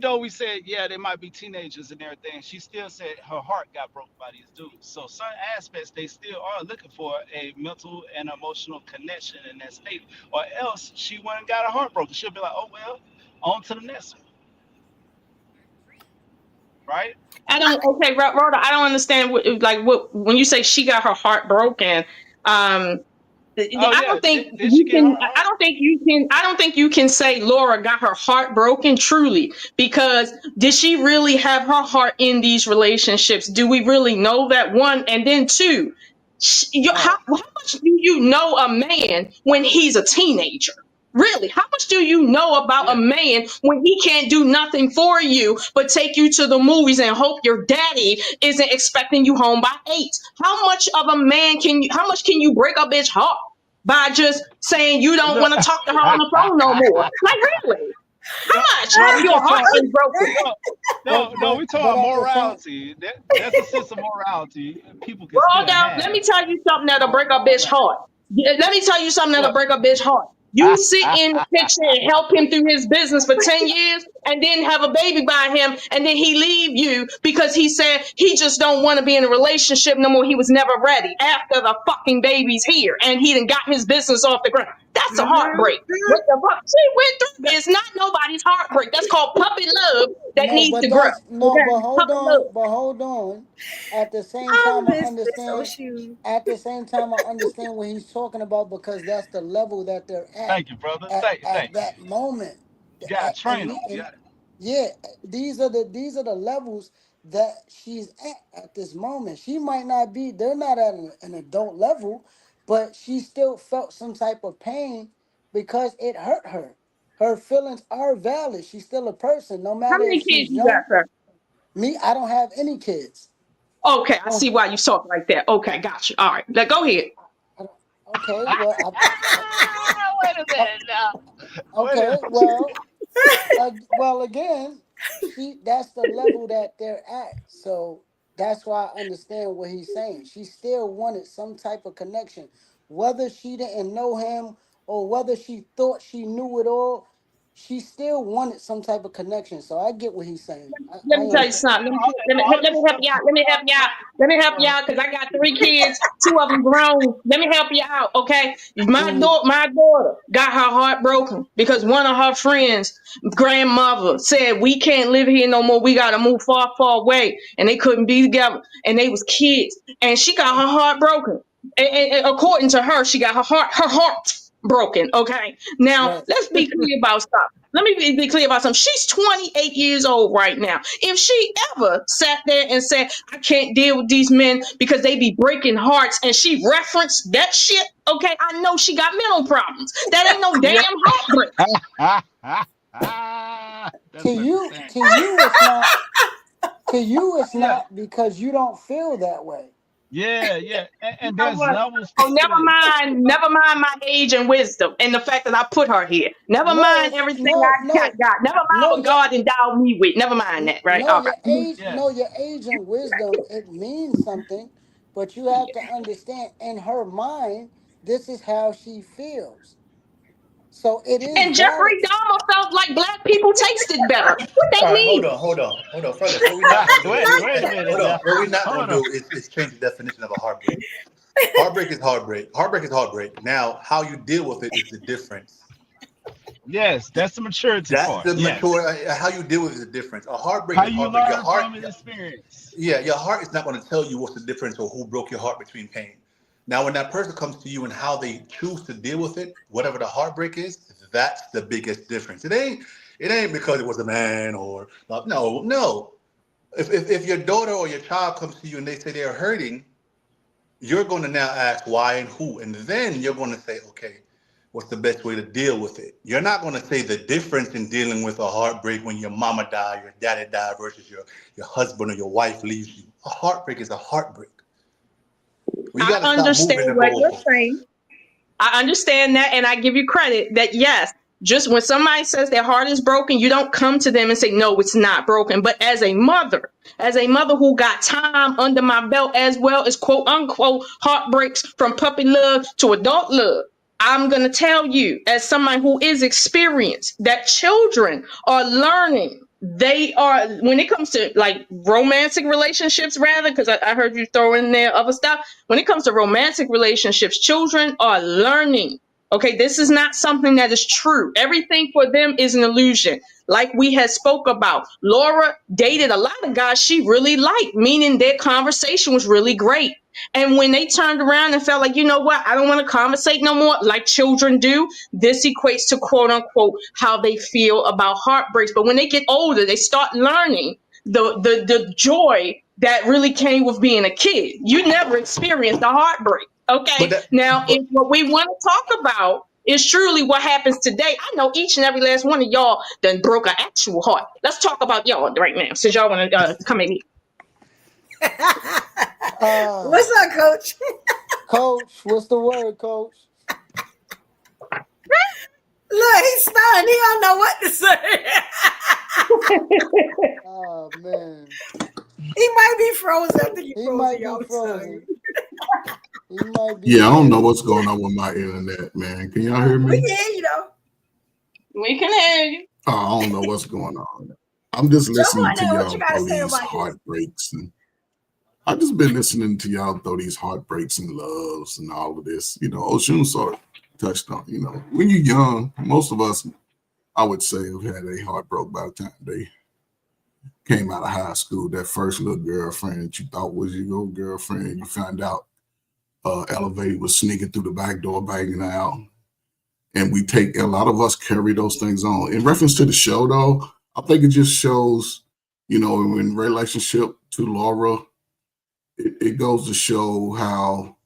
though we said yeah they might be teenagers and everything, she still said her heart got broke by these dudes. So certain aspects they still are looking for a mental and emotional connection in that state, or else she wouldn't got her heart broken. She'll be like, oh well, on to the next one, right? I don't. Okay, Rhoda. I don't understand. What when you say she got her heart broken. Um, Oh I yeah, don't think did she you get can. her I heart? don't think you can. I don't think you can say Laura got her heart broken truly because did she really have her heart in these relationships? Do we really know that one? And then two, Oh, how much do you know a man when he's a teenager? Really, how much do you know about a yeah. man when he can't do nothing for you but take you to the movies and hope your daddy isn't expecting you home by 8? How much of a man can you? How much can you break a bitch heart by just saying you don't No, want to talk to her on the phone no more? Like really? no, How much no, have we your just heart talking. been broken? No, But no, but we talking but about at the same morality. That's a sense of morality people can Well, still now, let have. me tell you something that'll break a bitch heart. Let me tell you something that'll What? break a bitch heart. You sit in the kitchen and help him through his business for 10 years, and then have a baby by him, and then he leave you because he said he just don't want to be in a relationship no more. He was never ready after the fucking baby's here, and he done got his business off the ground. That's a heartbreak. What the fuck? She went through. It's not nobody's heartbreak. That's called puppy love that No, needs but to grow. that's no, Okay? but hold Puppy on, love. but hold on. At the same I time, I miss this understand. Oshun. At the same time, I understand what he's talking about because that's the level that they're Thank you, brother. at Thank you. that moment. You gotta train them. And yeah, these are the levels that she's at this moment. She might not be. They're not at an adult level, but she still felt some type of pain because it hurt her. Her feelings are valid. She's still a person, no How matter many if kids she's you got, young. sir? Me, I don't have any kids. Okay, I Oh, see why you talk like that. Okay, gotcha. All right, now go ahead. I don't, okay, well, Wait a I, minute now. Wait a okay, minute. well, again, that's the level that they're at. So that's why I understand what he's saying. She still wanted some type of connection, whether she didn't know him or whether she thought she knew it all. She still wanted some type of connection. So I get what he's saying. Let I me tell you understand. something. All Let me this help stuff you out. is Let me help you out. Let me help go you ahead. out because I got 3 kids. 2 of them grown. Let me help you out, okay? Mhm. My daughter got her heart broken because one of her friends' grandmother said we can't live here no more. We gotta move far, far away, and they couldn't be together. And they was kids, and she got her heart broken. And according to her, she got her heart broken. Okay. Now Right. let's be clear about something. Let me be clear about something. She's 28 years old right now. If she ever sat there and said, I can't deal with these men because they be breaking hearts, and she referenced that shit, okay, I know she got mental problems. That ain't no damn heartbreak. That's understandable. To you, it's not. To you, it's Yeah, not because you don't feel that way. yeah. And Know there's what? levels Oh, to it. never mind my age and wisdom and the fact that I put her here. Never No, mind it's everything no, I got. Never mind no. what God endowed me with. Never mind that, right? No, All your right. age, Yeah. no, your age and wisdom, it means something, but you have to understand in her mind, this is how she feels. So it is And valid. Jeffrey Dahmer felt like black people tasted better. What they All right, mean? hold on, fellas. What we're not gonna do is Wait a minute hold on. now. What we're not gonna Hold on. do is change the definition of a heartbreak. Heartbreak is heartbreak. Heartbreak is heartbreak. Now, how you deal with it is the difference. Yes, that's the maturity That's part. the Yes. mature. How you deal with it is the difference. A heartbreak How is you heartbreak. Your learn heart, from an experience. yeah, your heart is not going to tell you what's the difference or who broke your heart between pain. Now, when that person comes to you and how they choose to deal with it, whatever the heartbreak is, that's the biggest difference. It ain't because it was a man or no. If your daughter or your child comes to you and they say they're hurting, you're going to now ask why and who, and then you're going to say, okay, what's the best way to deal with it? You're not going to say the difference in dealing with a heartbreak when your mama died, your daddy died versus your husband or your wife leaves you. A heartbreak is a heartbreak. We I got to stop understand moving the what you're goalposts. saying. I understand that, and I give you credit that yes, just when somebody says their heart is broken, you don't come to them and say, no, it's not broken. But as a mother who got time under my belt as well as quote unquote heartbreaks from puppy love to adult love, I'm going to tell you, as somebody who is experienced, that children are learning. They are, when it comes to like romantic relationships, rather, because I heard you throw in there other stuff. When it comes to romantic relationships, children are learning. Okay, this is not something that is true. Everything for them is an illusion. Like we had spoke about, Laura dated a lot of guys she really liked, meaning their conversation was really great. And when they turned around and felt like, you know what, I don't want to conversate no more, like children do, this equates to quote unquote how they feel about heartbreaks. But when they get older, they start learning the joy that really came with being a kid. You never experienced a heartbreak. But Okay. that, Now, but if what we want to talk about is truly what happens today, I know each and every last one of y'all done broke an actual heart. Let's talk about y'all right now, since y'all want to come in here. Uh, What's up, Coach? Coach, what's the word, Coach? Look, he's stunned. He don't know what to say. Oh man, He might be frozen. I think he he frozen, might be y'all. frozen. He might be Yeah, I don't know frozen. what's going on with my internet, man. Can y'all hear We me? can hear you though. We can hear you. I don't know what's going on. I'm just Jump listening on to in. What you y'all got to throw say these about this? heartbreaks, and I've just been listening to y'all throw these heartbreaks and loves and all of this. Oshun sort of touched on. When you're young, most of us, I would say, have had a heartbreak by the time they came out of high school. That first little girlfriend that you thought was your old girlfriend, you found out Elevated was sneaking through the back door, banging out. And a lot of us carry those things on. In reference to the show, though, I think it just shows, in relationship to Laura, it goes to show how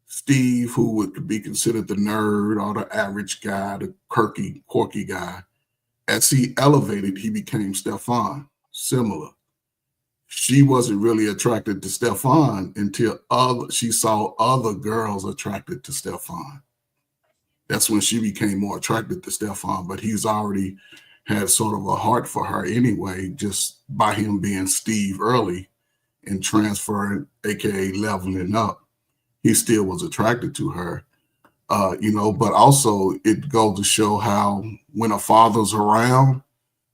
Steve, who would be considered the nerd or the average guy, the quirky guy, as he elevated, he became Stefan, similar. She wasn't really attracted to Stefan until she saw other girls attracted to Stefan. That's when she became more attracted to Stefan, but he's already had sort of a heart for her anyway, just by him being Steve early and transferring, aka leveling up. He still was attracted to her, but also it goes to show how when a father's around,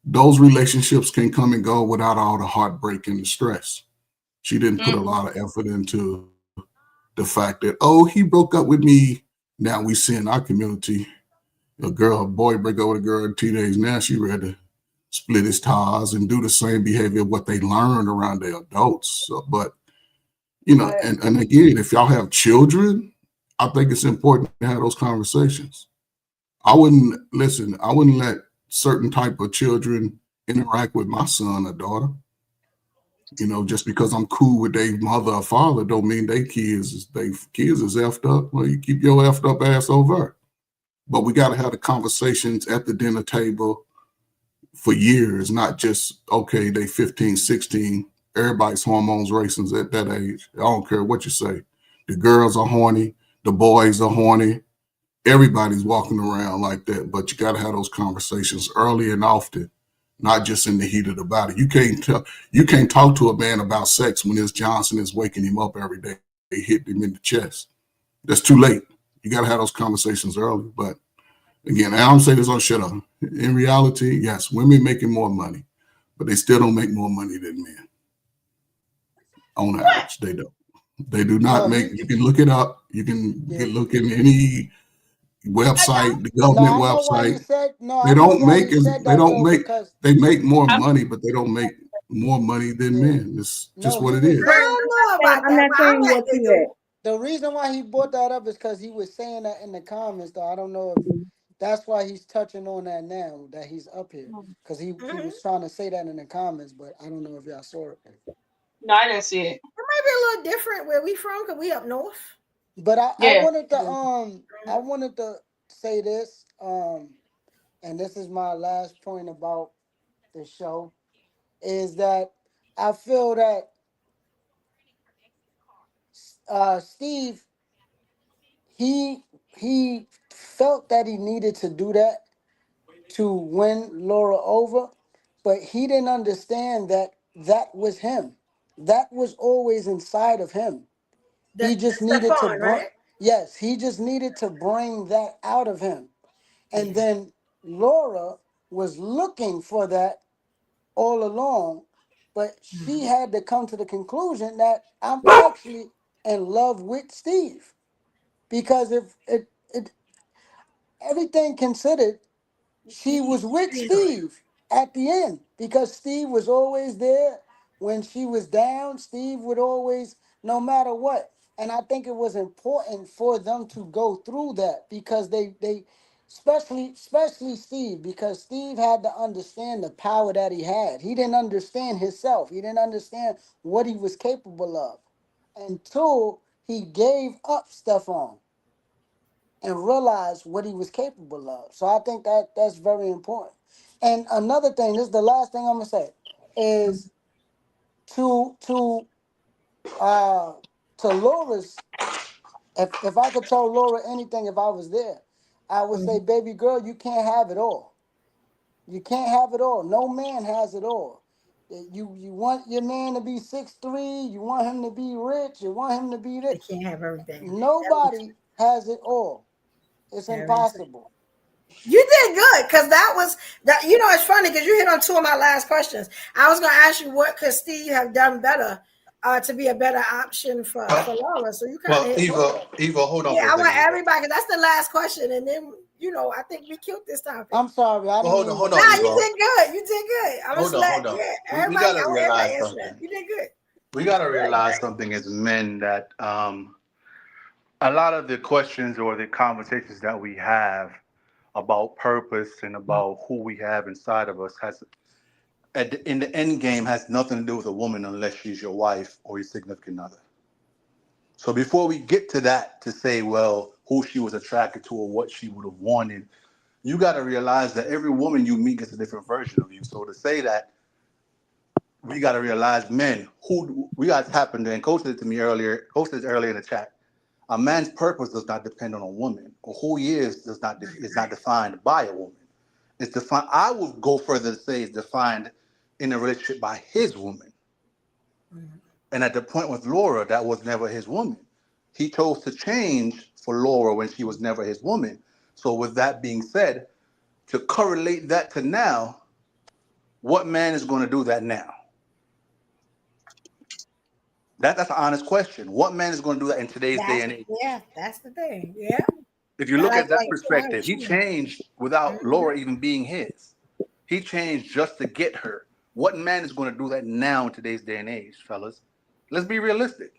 those relationships can come and go without all the heartbreak and the stress. She didn't put a lot of effort into the fact that, oh, he broke up with me. Now we see in our community, a boy break up with a girl in 2 days. Now she ready to split his ties and do the same behavior what they learned around their adults. But and again, if y'all have children, I think it's important to have those conversations. I wouldn't let certain type of children interact with my son or daughter. Just because I'm cool with their mother or father don't mean they kids is effed up. Well, you keep your effed up ass over. But we got to have the conversations at the dinner table for years, not just, okay, they 15, 16. Everybody's hormones racing at that age. I don't care what you say. The girls are horny. The boys are horny. Everybody's walking around like that. But you got to have those conversations early and often, not just in the heat of the battle. You can't talk to a man about sex when his Johnson is waking him up every day, hitting him in the chest. That's too late. You got to have those conversations early. But again, I don't say this on shut up. In reality, yes, women making more money, but they still don't make more money than men. On average, they don't. They do not make. You can look it up. You can look in any website, the government I know why he website. said no. They I know don't why make he as said they that don't though, make. because They make more money, but they don't make more money than men. It's just no, what he it was is. I saying don't know about I'm that, not but I saying bet what they you do. the reason why he brought that up is because he was saying that in the comments. Though I don't know if that's why he's touching on that now that he's up here, because he Mhm. was trying to say that in the comments, but I don't know if y'all saw it. No, I didn't see it. It might be a little different where we from, because we up north. But I Yeah. wanted to say this, and this is my last point about the show, is that I feel that Steve, he felt that he needed to do that to win Laura over, but he didn't understand that that was him. That was always inside of him. He just That's needed to Stefan, bring, right? yes, he just needed to bring that out of him. And Yeah. then Laura was looking for that all along, but she had to come to the conclusion that I'm actually in love with Steve. Because if everything considered, she was with You know, Steve at the end, because Steve was always there when she was down. Steve would always, no matter what. And I think it was important for them to go through that, because they especially Steve, because Steve had to understand the power that he had. He didn't understand himself. He didn't understand what he was capable of until he gave up Stefan and realize what he was capable of. So I think that that's very important. And another thing, this is the last thing I'm gonna say, is to to uh to Laura's, if I could tell Laura anything if I was there, I would say, baby girl, you can't have it all. You can't have it all. No man has it all. You want your man to be 6'3", you want him to be rich, you want him to be they this. can't have everything. That makes Nobody has it all. It's that makes sense. impossible. You did good, because that was that. You know, it's funny because you hit on two of my last questions. I was going to ask you what could Steve have done better to be a better option for Laura. So you kind of Well, hit both. Eva, hold on Yeah, for a I want second, Eva. everybody. That's the last question, and then I think we killed this topic. I'm sorry, I Well, didn't mean hold to. on, Nah, you Eva. did good. You did good. I'm Hold gonna on, let hold on. We everybody. gotta I want everybody realize to answer that. something. You did good. We gotta realize something as men that a lot of the questions or the conversations that we have about purpose and about who we have inside of us in the end game has nothing to do with a woman unless she's your wife or your significant other. So before we get to that, to say, well, who she was attracted to or what she would have wanted, you got to realize that every woman you meet gets a different version of you. So to say that, we got to realize, men, who we got to tap into, and Coach said it to me earlier. Coach said earlier in the chat, a man's purpose does not depend on a woman, or who he is is not defined by a woman. It's defined. I would go further to say it's defined in a relationship by his woman. And at the point with Laura, that was never his woman. He chose to change for Laura when she was never his woman. So with that being said, to correlate that to now, what man is going to do that now? That's an honest question. What man is going to do that in today's day and age? That's the thing. Yeah. If you look at that Like perspective, he changed without Laura even being his. He changed just to get her. What man is going to do that now in today's day and age, fellas? Let's be realistic.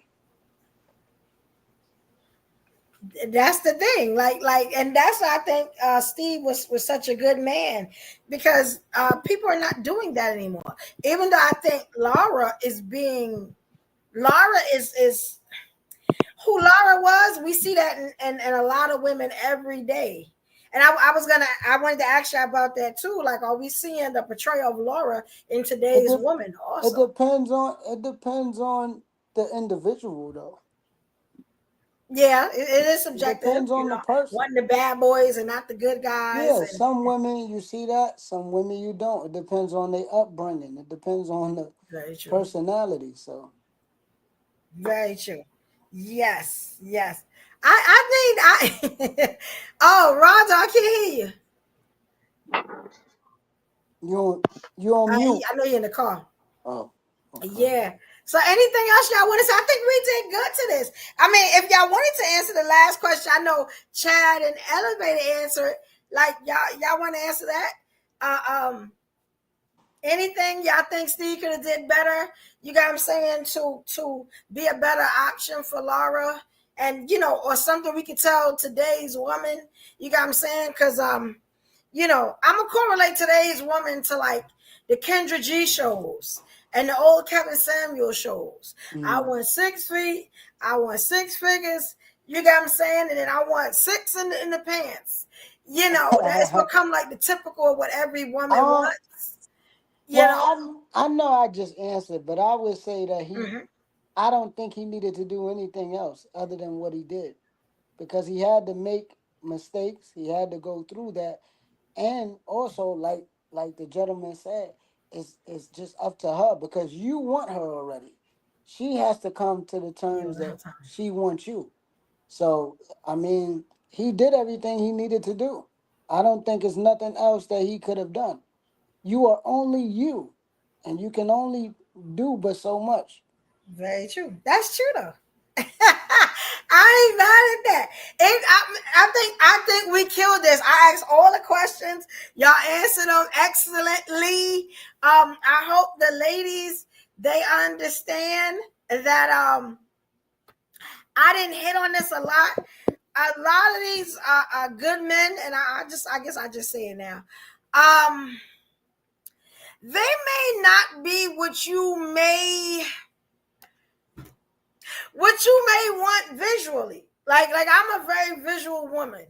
That's the thing. And that's why I think Steve was such a good man, because people are not doing that anymore. Even though I think Laura is who Laura was. We see that in a lot of women every day. And I wanted to ask you about that too. Like, are we seeing the portrayal of Laura in today's woman also? It depends on the individual, though. Yeah, it is subjective. It depends on the person. Wanting the bad boys and not the good guys. Yeah, some women you see that, some women you don't. It depends on their upbringing. It depends on the personality. So very true. Yes. I think oh, Roger, I can't hear you on mute. I know you're in the car. Oh, okay. Yeah. So anything else y'all want to say? I think we did good to this. I mean, if y'all wanted to answer the last question, I know Chad and Elevator answered. Like, y'all want to answer that? Anything y'all think Steve could have did better? You got what I'm saying, to be a better option for Laura, and or something we could tell today's woman. You got what I'm saying? Because I'm gonna correlate today's woman to like the Kendra G shows and the old Kevin Samuel shows. I want 6 feet. I want 6 figures. You got what I'm saying? And then I want 6 in the pants. That's become like the typical of what every woman wants. I know I just answered, but I would say that I don't think he needed to do anything else other than what he did, because he had to make mistakes. He had to go through that. And also, like the gentleman said, it's just up to her, because you want her already. She has to come to the terms that she wants you. So, I mean, he did everything he needed to do. I don't think it's nothing else that he could have done. You are only you, and you can only do but so much. Very true. That's true, though. I ain't mad at that. I think we killed this. I asked all the questions. Y'all answered them excellently. I hope the ladies, they understand that I didn't hit on this a lot. A lot of these are good men, and I guess I just say it now. They may not be what you may want visually. Like I'm a very visual woman.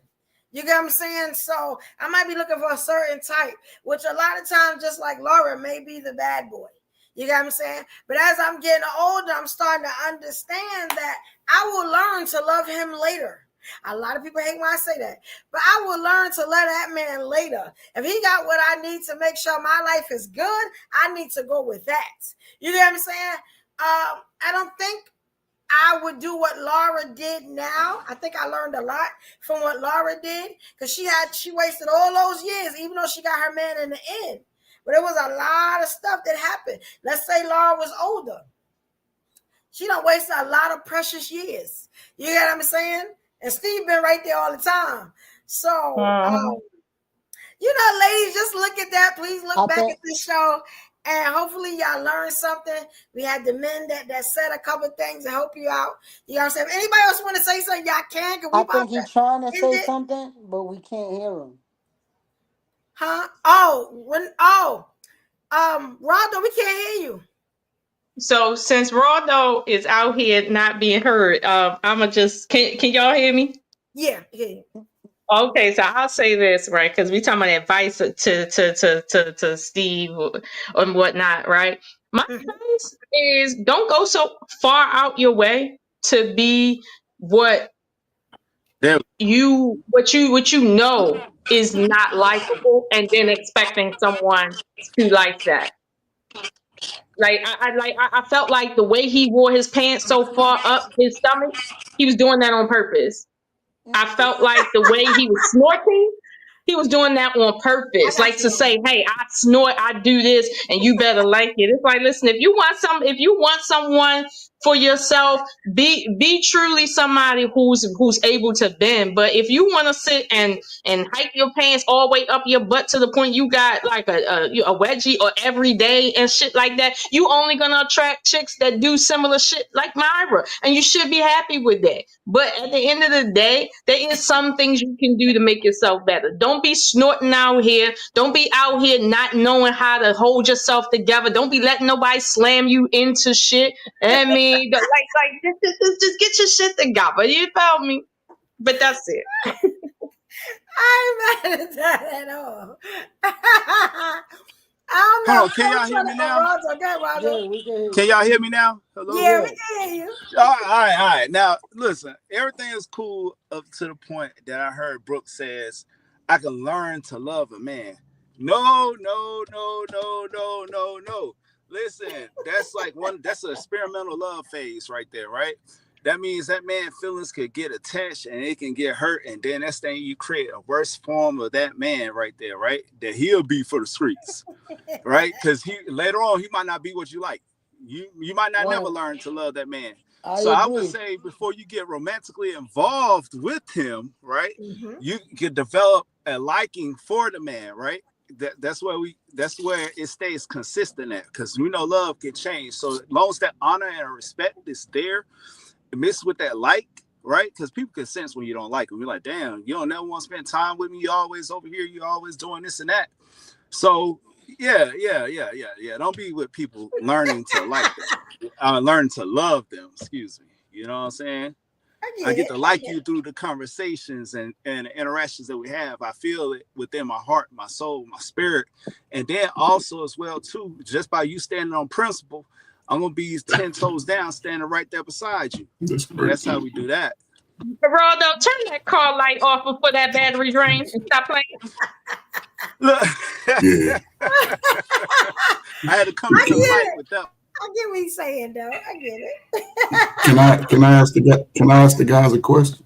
You get what I'm saying? So I might be looking for a certain type, which a lot of times, just like Laura, may be the bad boy. You get what I'm saying? But as I'm getting older, I'm starting to understand that I will learn to love him later. A lot of people hate when I say that, but I will learn to love that man later. If he got what I need to make sure my life is good, I need to go with that. You get what I'm saying? I don't think I would do what Laura did now. I think I learned a lot from what Laura did, because she wasted all those years, even though she got her man in the end. But it was a lot of stuff that happened. Let's say Laura was older. She done wasted a lot of precious years. You get what I'm saying? And Steve been right there all the time. So, ladies, just look at that. Please look back at this show. And hopefully y'all learned something. We had the men that said a couple of things to help you out. You know what I'm saying? If anybody else want to say something, y'all can. I think he's trying to say something, but we can't hear him. Huh? Rondo, we can't hear you. So since Rondo is out here not being heard, I'ma just can y'all hear me? Yeah. Okay, so I'll say this, right? Because we talking about advice to Steve and whatnot, right? My advice is don't go so far out your way to be what you know is not likable, and then expecting someone to like that. Like I felt like the way he wore his pants so far up his stomach, he was doing that on purpose. I felt like the way he was snorting, he was doing that on purpose. Like to say, hey, I snort, I do this, and you better like it. It's like, listen, if you want someone for yourself, be truly somebody who's able to bend. But if you want to sit and hike your pants all the way up your butt to the point you got like a wedgie or every day and shit like that, you only gonna attract chicks that do similar shit like Myra, and you should be happy with that. But at the end of the day, there is some things you can do to make yourself better. Don't be snorting out here. Don't be out here not knowing how to hold yourself together. Don't be letting nobody slam you into shit. I mean, just get your shit together. You feel me? But that's it. I ain't mad at that at all. I don't know. Hold on, can y'all hear me now? Can y'all hear me now? Hello? Yeah, we can hear you. All right. Now, listen, everything is cool up to the point that I heard Brooke says, I can learn to love a man. No. Listen, that's an experimental love phase right there, right? That means that man's feelings could get attached and it can get hurt. And then that's thing you create a worse form of that man right there, right? That he'll be for the streets, right? Because later on, he might not be what you like. You might not never learn to love that man. I would say before you get romantically involved with him, right? You can develop a liking for the man, right? That's where it stays consistent at, because we know love can change. So as long as that honor and respect is there, mixed with that like, right? Because people can sense when you don't like them. You're like, damn, you don't never want to spend time with me. You're always over here. You're always doing this and that. So yeah. Don't be with people learning to like them. Learn to love them. Excuse me. You know what I'm saying? I get to like you through the conversations and the interactions that we have. I feel it within my heart, my soul, my spirit. And then also as well, too, just by you standing on principle, I'm going to be 10 toes down, standing right there beside you. That's how we do that. Geraldo, turn that car light off before that battery drains and stop playing. Look. Yeah. I had to come to the light with that. I get what he's saying, though. I get it. Can I ask the guys a question?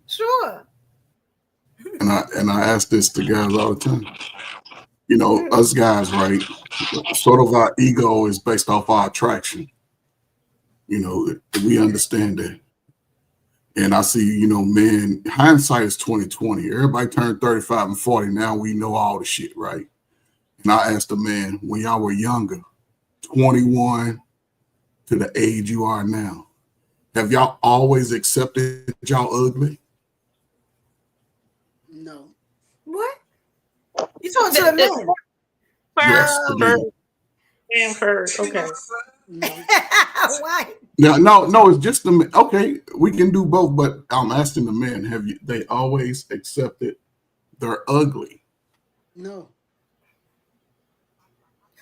Sure. And I ask this to guys all the time. You know, us guys, right? Sort of our ego is based off our attraction. You know, we understand that. And I see, you know, men, hindsight is 20/20. Everybody turned 35 and 40. Now we know all the shit, right? And I asked the man, when y'all were younger, 21 to the age you are now, have y'all always accepted y'all ugly? No. What? You talking to the men? Yes. First. Okay. Why? No, it's just the men. Okay, we can do both, but I'm asking the men, they always accepted they're ugly? No.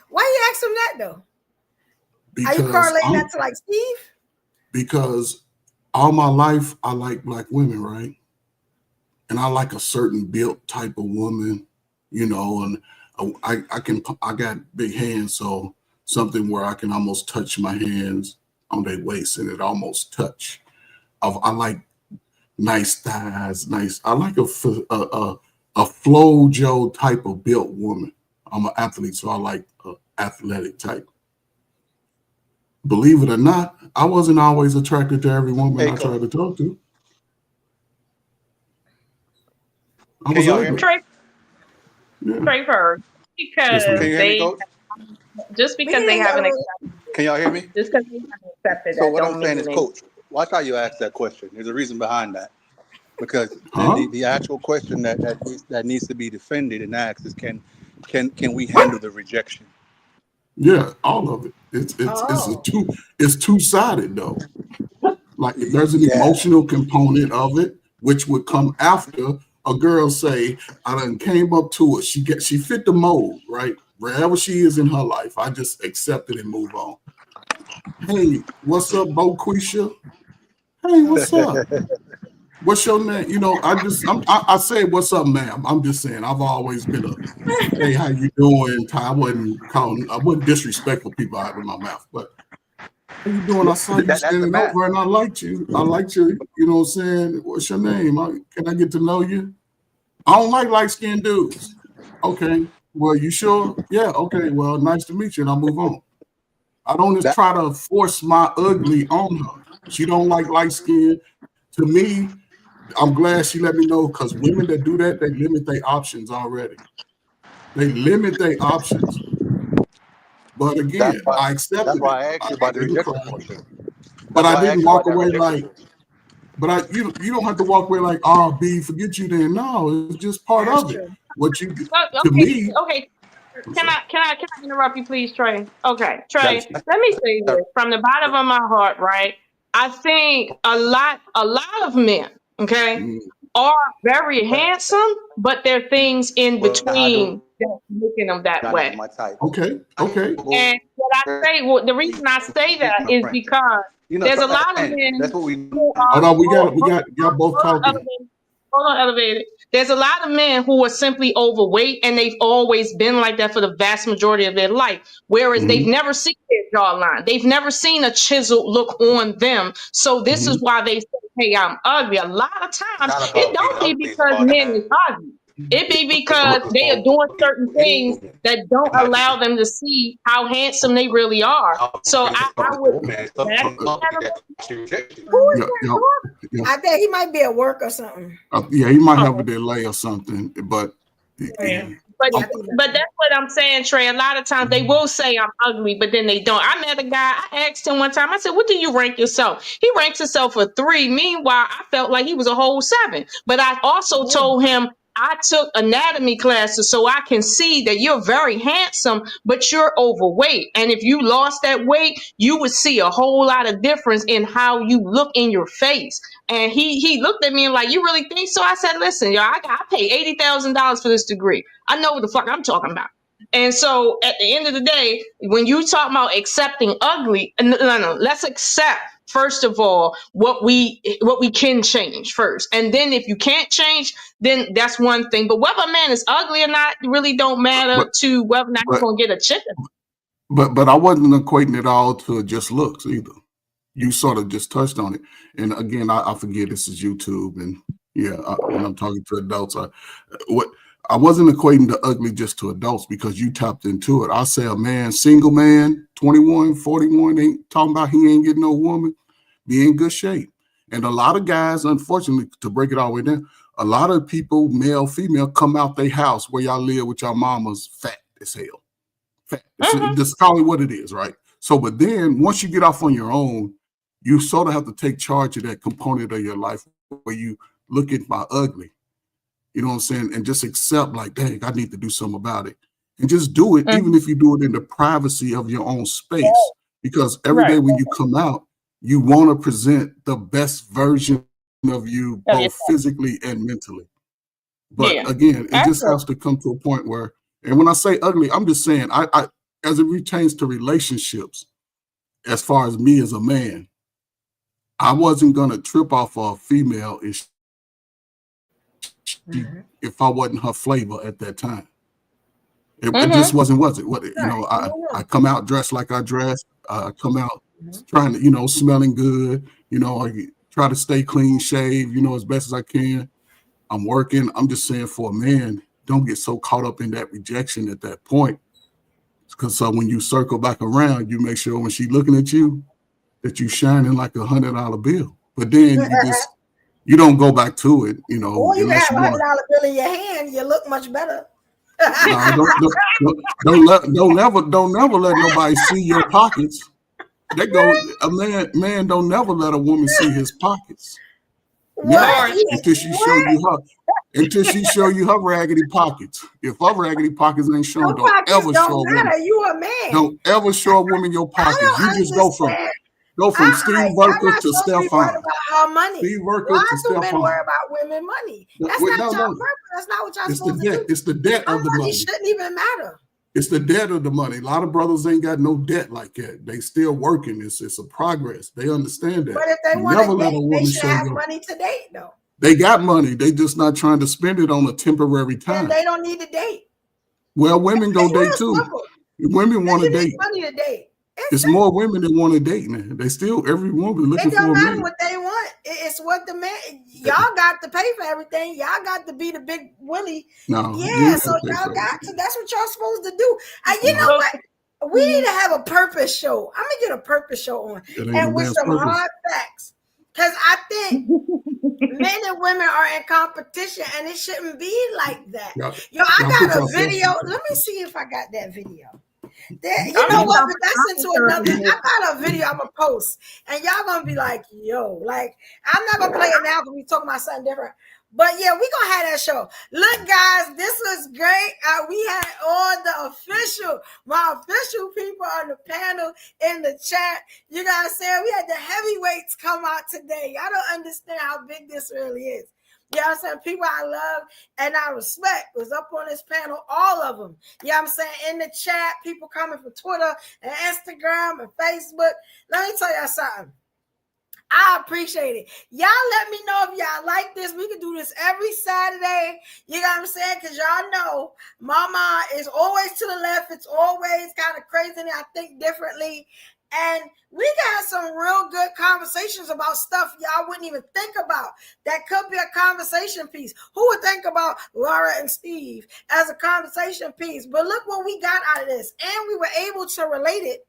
Why you ask them that though? Are you correlating that to like Steve? Because all my life I like black women, right? And I like a certain built type of woman, you know, and I got big hands, so something where I can almost touch my hands on their waist and it almost touch. I like nice thighs, nice. I like a Flojo type of built woman. I'm an athlete, so I like an athletic type. Believe it or not, I wasn't always attracted to every woman I tried to talk to. I was ugly. Trey first, because just because they haven't accepted. Can y'all hear me? Just because they haven't accepted. So what I'm saying is, Coach, watch how you ask that question. There's a reason behind that, because the actual question that needs to be defended and asked is, can we handle the rejection? Yeah, all of it. It's two-sided though. Like there's an emotional component of it, which would come after a girl say, I done came up to her. She fit the mold, right? Wherever she is in her life, I just accept it and move on. Hey, what's up, Boquisha? Hey, what's up? What's your name? You know, I say what's up, ma'am. I'm just saying I've always been a hey, how you doing? I wouldn't disrespectful people out of my mouth, but how you doing? I saw you standing over and I liked you. You know what I'm saying? What's your name? Can I get to know you? I don't like light-skinned dudes. Okay. Well, you sure? Yeah, okay. Well, nice to meet you, and I'll move on. I don't just try to force my ugly on her. She don't like light skin. To me, I'm glad she let me know, because women that do that, they limit their options already. They limit their options. But again, I accepted That's why it. I asked you about the rejection portion. But I didn't walk away like, you don't have to walk away like, oh, B, forget you then. No, it's just part of it. What you to me. Okay. Can I interrupt you, please, Trey? Okay, Trey, let me say this from the bottom of my heart, right? I think a lot of men, okay, are very handsome, but there are things in between that's making them that way. Okay. And what I say, the reason I say that is because there's a lot of men who are. Hold on, we got both talking. Hold on, elevated. There's a lot of men who are simply overweight, and they've always been like that for the vast majority of their life. Whereas they've never seen their jawline, they've never seen a chiseled look on them. So this is why they say, "Hey, I'm ugly." A lot of times, it don't be because men is ugly. It be because they are doing certain things that don't allow them to see how handsome they really are. So I would. I bet he might be at work or something. Yeah, he might have a delay or something, but. But that's what I'm saying, Trey. A lot of times they will say I'm ugly, but then they don't. I met a guy, I asked him one time, I said, what do you rank yourself? He ranks himself a 3. Meanwhile, I felt like he was a whole 7. But I also told him I took anatomy classes so I can see that you're very handsome, but you're overweight. And if you lost that weight, you would see a whole lot of difference in how you look in your face. And he looked at me and like, you really think so? I said, listen, y'all, I paid $80,000 for this degree. I know what the fuck I'm talking about. And so at the end of the day, when you talk about accepting ugly, no, let's accept, first of all, what we can change first. And then if you can't change, then that's one thing. But whether a man is ugly or not really don't matter to whether or not you're going to get a chicken. But I wasn't equating it all to just looks either. You sort of just touched on it. And again, I forget this is YouTube. And when I'm talking to adults, I wasn't equating the ugly just to adults, because you tapped into it. I say a man, single man, 21, 41, ain't talking about he ain't getting no woman, be in good shape. And a lot of guys, unfortunately, to break it all the way down, a lot of people, male, female, come out their house where y'all live with your mamas fat as hell. Fat. Just call it what it is, right? So, but then once you get off on your own, you sort of have to take charge of that component of your life where you look at my ugly. You know what I'm saying? And just accept like, dang, I need to do something about it. And just do it, even if you do it in the privacy of your own space. Because every day when you come out, you want to present the best version of you, both physically and mentally. But again, it just has to come to a point where, and when I say ugly, I'm just saying, I as it pertains to relationships, as far as me as a man, I wasn't going to trip off of a female if I wasn't her flavor at that time. It just wasn't. I come out dressed like I dress. I come out trying to, smelling good. try to stay clean shaved, as best as I can. I'm working. I'm just saying for a man, don't get so caught up in that rejection at that point. Because when you circle back around, you make sure when she's looking at you that you shining like $100 bill. But then you don't go back to it, Or you unless have you $100 want. bill in your hand, you look much better. No, don't never let nobody see your pockets. A man don't never let a woman see his pockets. Never. Until she show you her raggedy pockets. If her raggedy pockets ain't showing, Your pockets ever don't show a matter. woman. You a man. Don't ever show a woman your pockets. You just go from Steve I'm Urkel not to supposed to be Stefan. worried about her money. Steve Urkel Why to do men Stefan. worry about women money? That's not your purpose. That's not what y'all supposed to do. It's the debt of the money. Money shouldn't even matter. It's the debt of the money. A lot of brothers ain't got no debt like that. They still working. It's a progress. They understand that. But if they want to date, they should have money to date, though. They got money. They just not trying to spend it on a temporary time. And they don't need to date. Well, women go date too. Women want to date. Money to date. It's more women that want to date now. They still, every woman looking for a man. It don't matter what they want. It's what the man. Y'all got to pay for everything. Y'all got to be the big Willie. No, yeah, so y'all got to. That's what y'all supposed to do. You know what? We need to have a purpose show. I'm gonna get a purpose show on, and with some hard facts, because I think men and women are in competition, and it shouldn't be like that. Yo, I got a video. Let me see if I got that video. You know what? But that's into another. I got a video I'm gonna post, and y'all gonna be like, "Yo!" Like I'm not gonna play it now because we talking about something different. But yeah, we gonna have that show. Look, guys, this was great. We had all my official people on the panel in the chat. You guys said we had the heavyweights come out today. Y'all don't understand how big this really is. You know what I'm saying? People I love and I respect was up on this panel, all of them. You know what I'm saying? In the chat, people coming from Twitter and Instagram and Facebook. Let me tell y'all something. I appreciate it. Y'all let me know if y'all like this. We can do this every Saturday. You know what I'm saying? Because y'all know Mama is always to the left. It's always kind of crazy and I think differently. And we got some real good conversations about stuff y'all wouldn't even think about. That could be a conversation piece. Who would think about Laura and Steve as a conversation piece? But look what we got out of this. And we were able to relate it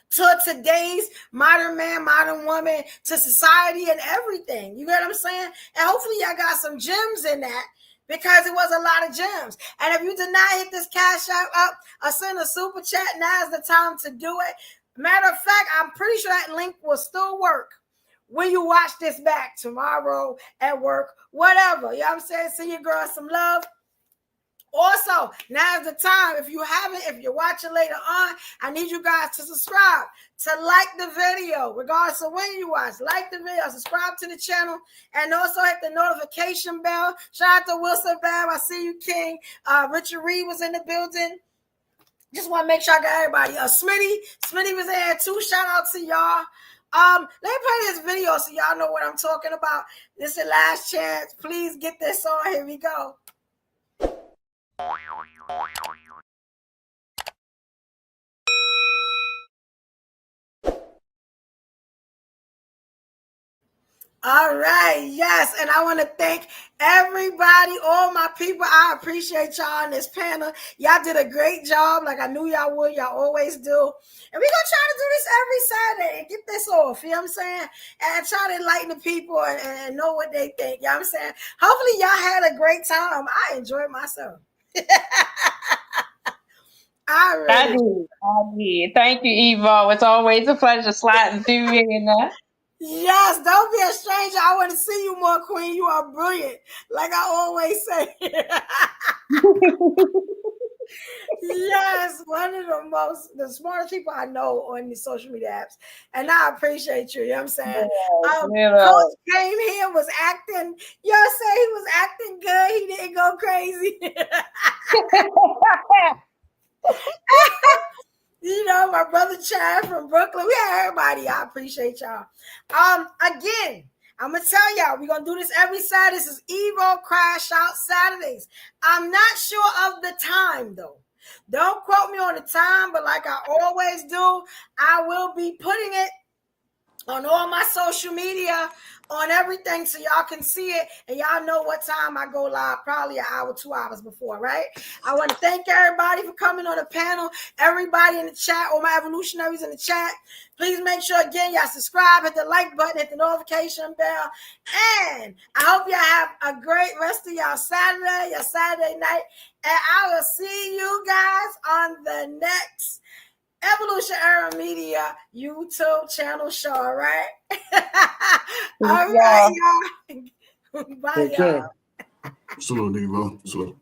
to today's modern man, modern woman, to society and everything. You get what I'm saying? And hopefully y'all got some gems in that. Because it was a lot of gems. And if you did not hit this cash out up or send a super chat, now is the time to do it. Matter of fact, I'm pretty sure that link will still work when you watch this back tomorrow at work, whatever. You know what I'm saying? Send your girl some love. Also, now's the time. If you're watching later on, I need you guys to subscribe, to like the video, regardless of when you watch. Like the video, subscribe to the channel, and also hit the notification bell. Shout out to Wilson Bam. I see you, King. Richard Reed was in the building. Just want to make sure I got everybody. Smitty was there too. Shout out to y'all. Let me play this video so y'all know what I'm talking about. This is the last chance. Please get this on. Here we go. All right, yes, and I want to thank everybody, all my people. I appreciate y'all on this panel. Y'all did a great job, like I knew y'all would. Y'all always do. And we're going to try to do this every Saturday and get this off, you know what I'm saying? And try to enlighten the people and know what they think, you know what I'm saying? Hopefully y'all had a great time. I enjoyed myself. I did. Thank you, Evo. It's always a pleasure sliding through here. Yes, don't be a stranger. I want to see you more, Queen. You are brilliant. Like I always say. Yes, one of the smartest people I know on the social media apps. And I appreciate you. You know what I'm saying? Coach came here, was acting, you know what I'm saying? He was acting good. He didn't go crazy. You know, my brother Chad from Brooklyn. We had everybody. I appreciate y'all. Again, I'm going to tell y'all, we're going to do this every Saturday. This is Evo Crash Out Saturdays. I'm not sure of the time, though. Don't quote me on the time, but like I always do, I will be putting it on all my social media, on everything, so y'all can see it and y'all know what time I go live, probably an hour, 2 hours before, right? I want to thank everybody for coming on the panel, everybody in the chat, all my evolutionaries in the chat. Please make sure, again, y'all subscribe, hit the like button, hit the notification bell, and I hope y'all have a great rest of your Saturday night, and I will see you guys on the next Evolution Era Media YouTube channel show, all right? All right, y'all. Bye, y'all. Salute, Devo. Salute.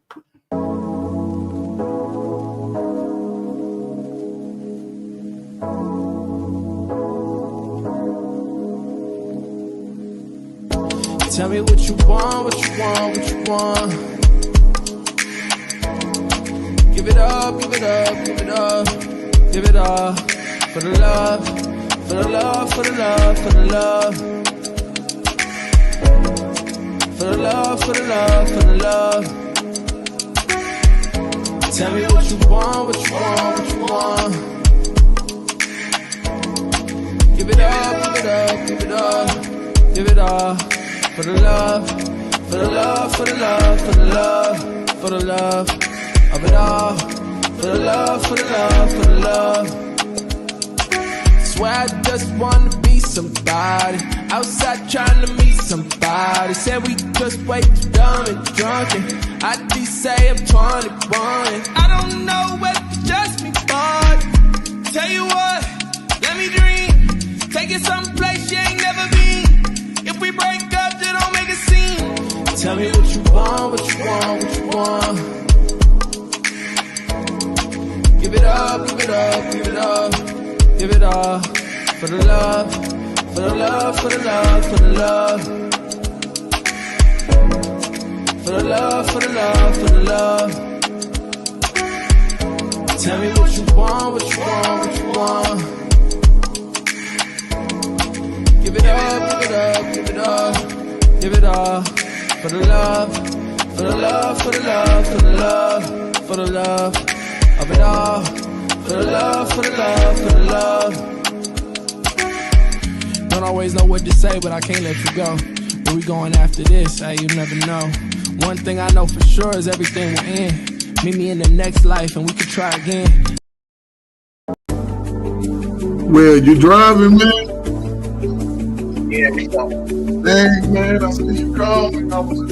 Tell me what you want, what you want, what you want. Give it up, give it up, give it up. Give it all for the love, for the love, for the love, for the love. For the love, for the love, for the love. Tell me what you want, what you want, what you want. Give it up, give it up, give it up. Give it all for the love, for the love, for the love, for the love, for the love of it all. For the love, for the love, for the love. Swear I just wanna be somebody. Outside trying to meet somebody. Said we just way too dumb and drunken. I just say I'm 21. I don't know what to just me, but tell you what, let me dream. Take it someplace you ain't never been. If we break up, then don't make a scene. Tell me what you want, what you want, what you want. Give it up, give it up, give it up, give it all for the love, for the love, for the love, for the love, for the love, for the love, for the love. Tell me what you want, what you want, what you want. Give it up, give it up, give it up, give it all for the love, for the love, for the love, for the love, for the love of it all, for the love, for the love, for the love. Don't always know what to say, but I can't let you go. Where we going after this? Hey, you never know. One thing I know for sure is everything will end. Meet me in the next life and we can try again. Well, you driving, man? Yeah, we go. Dang, man, I see you coming. I was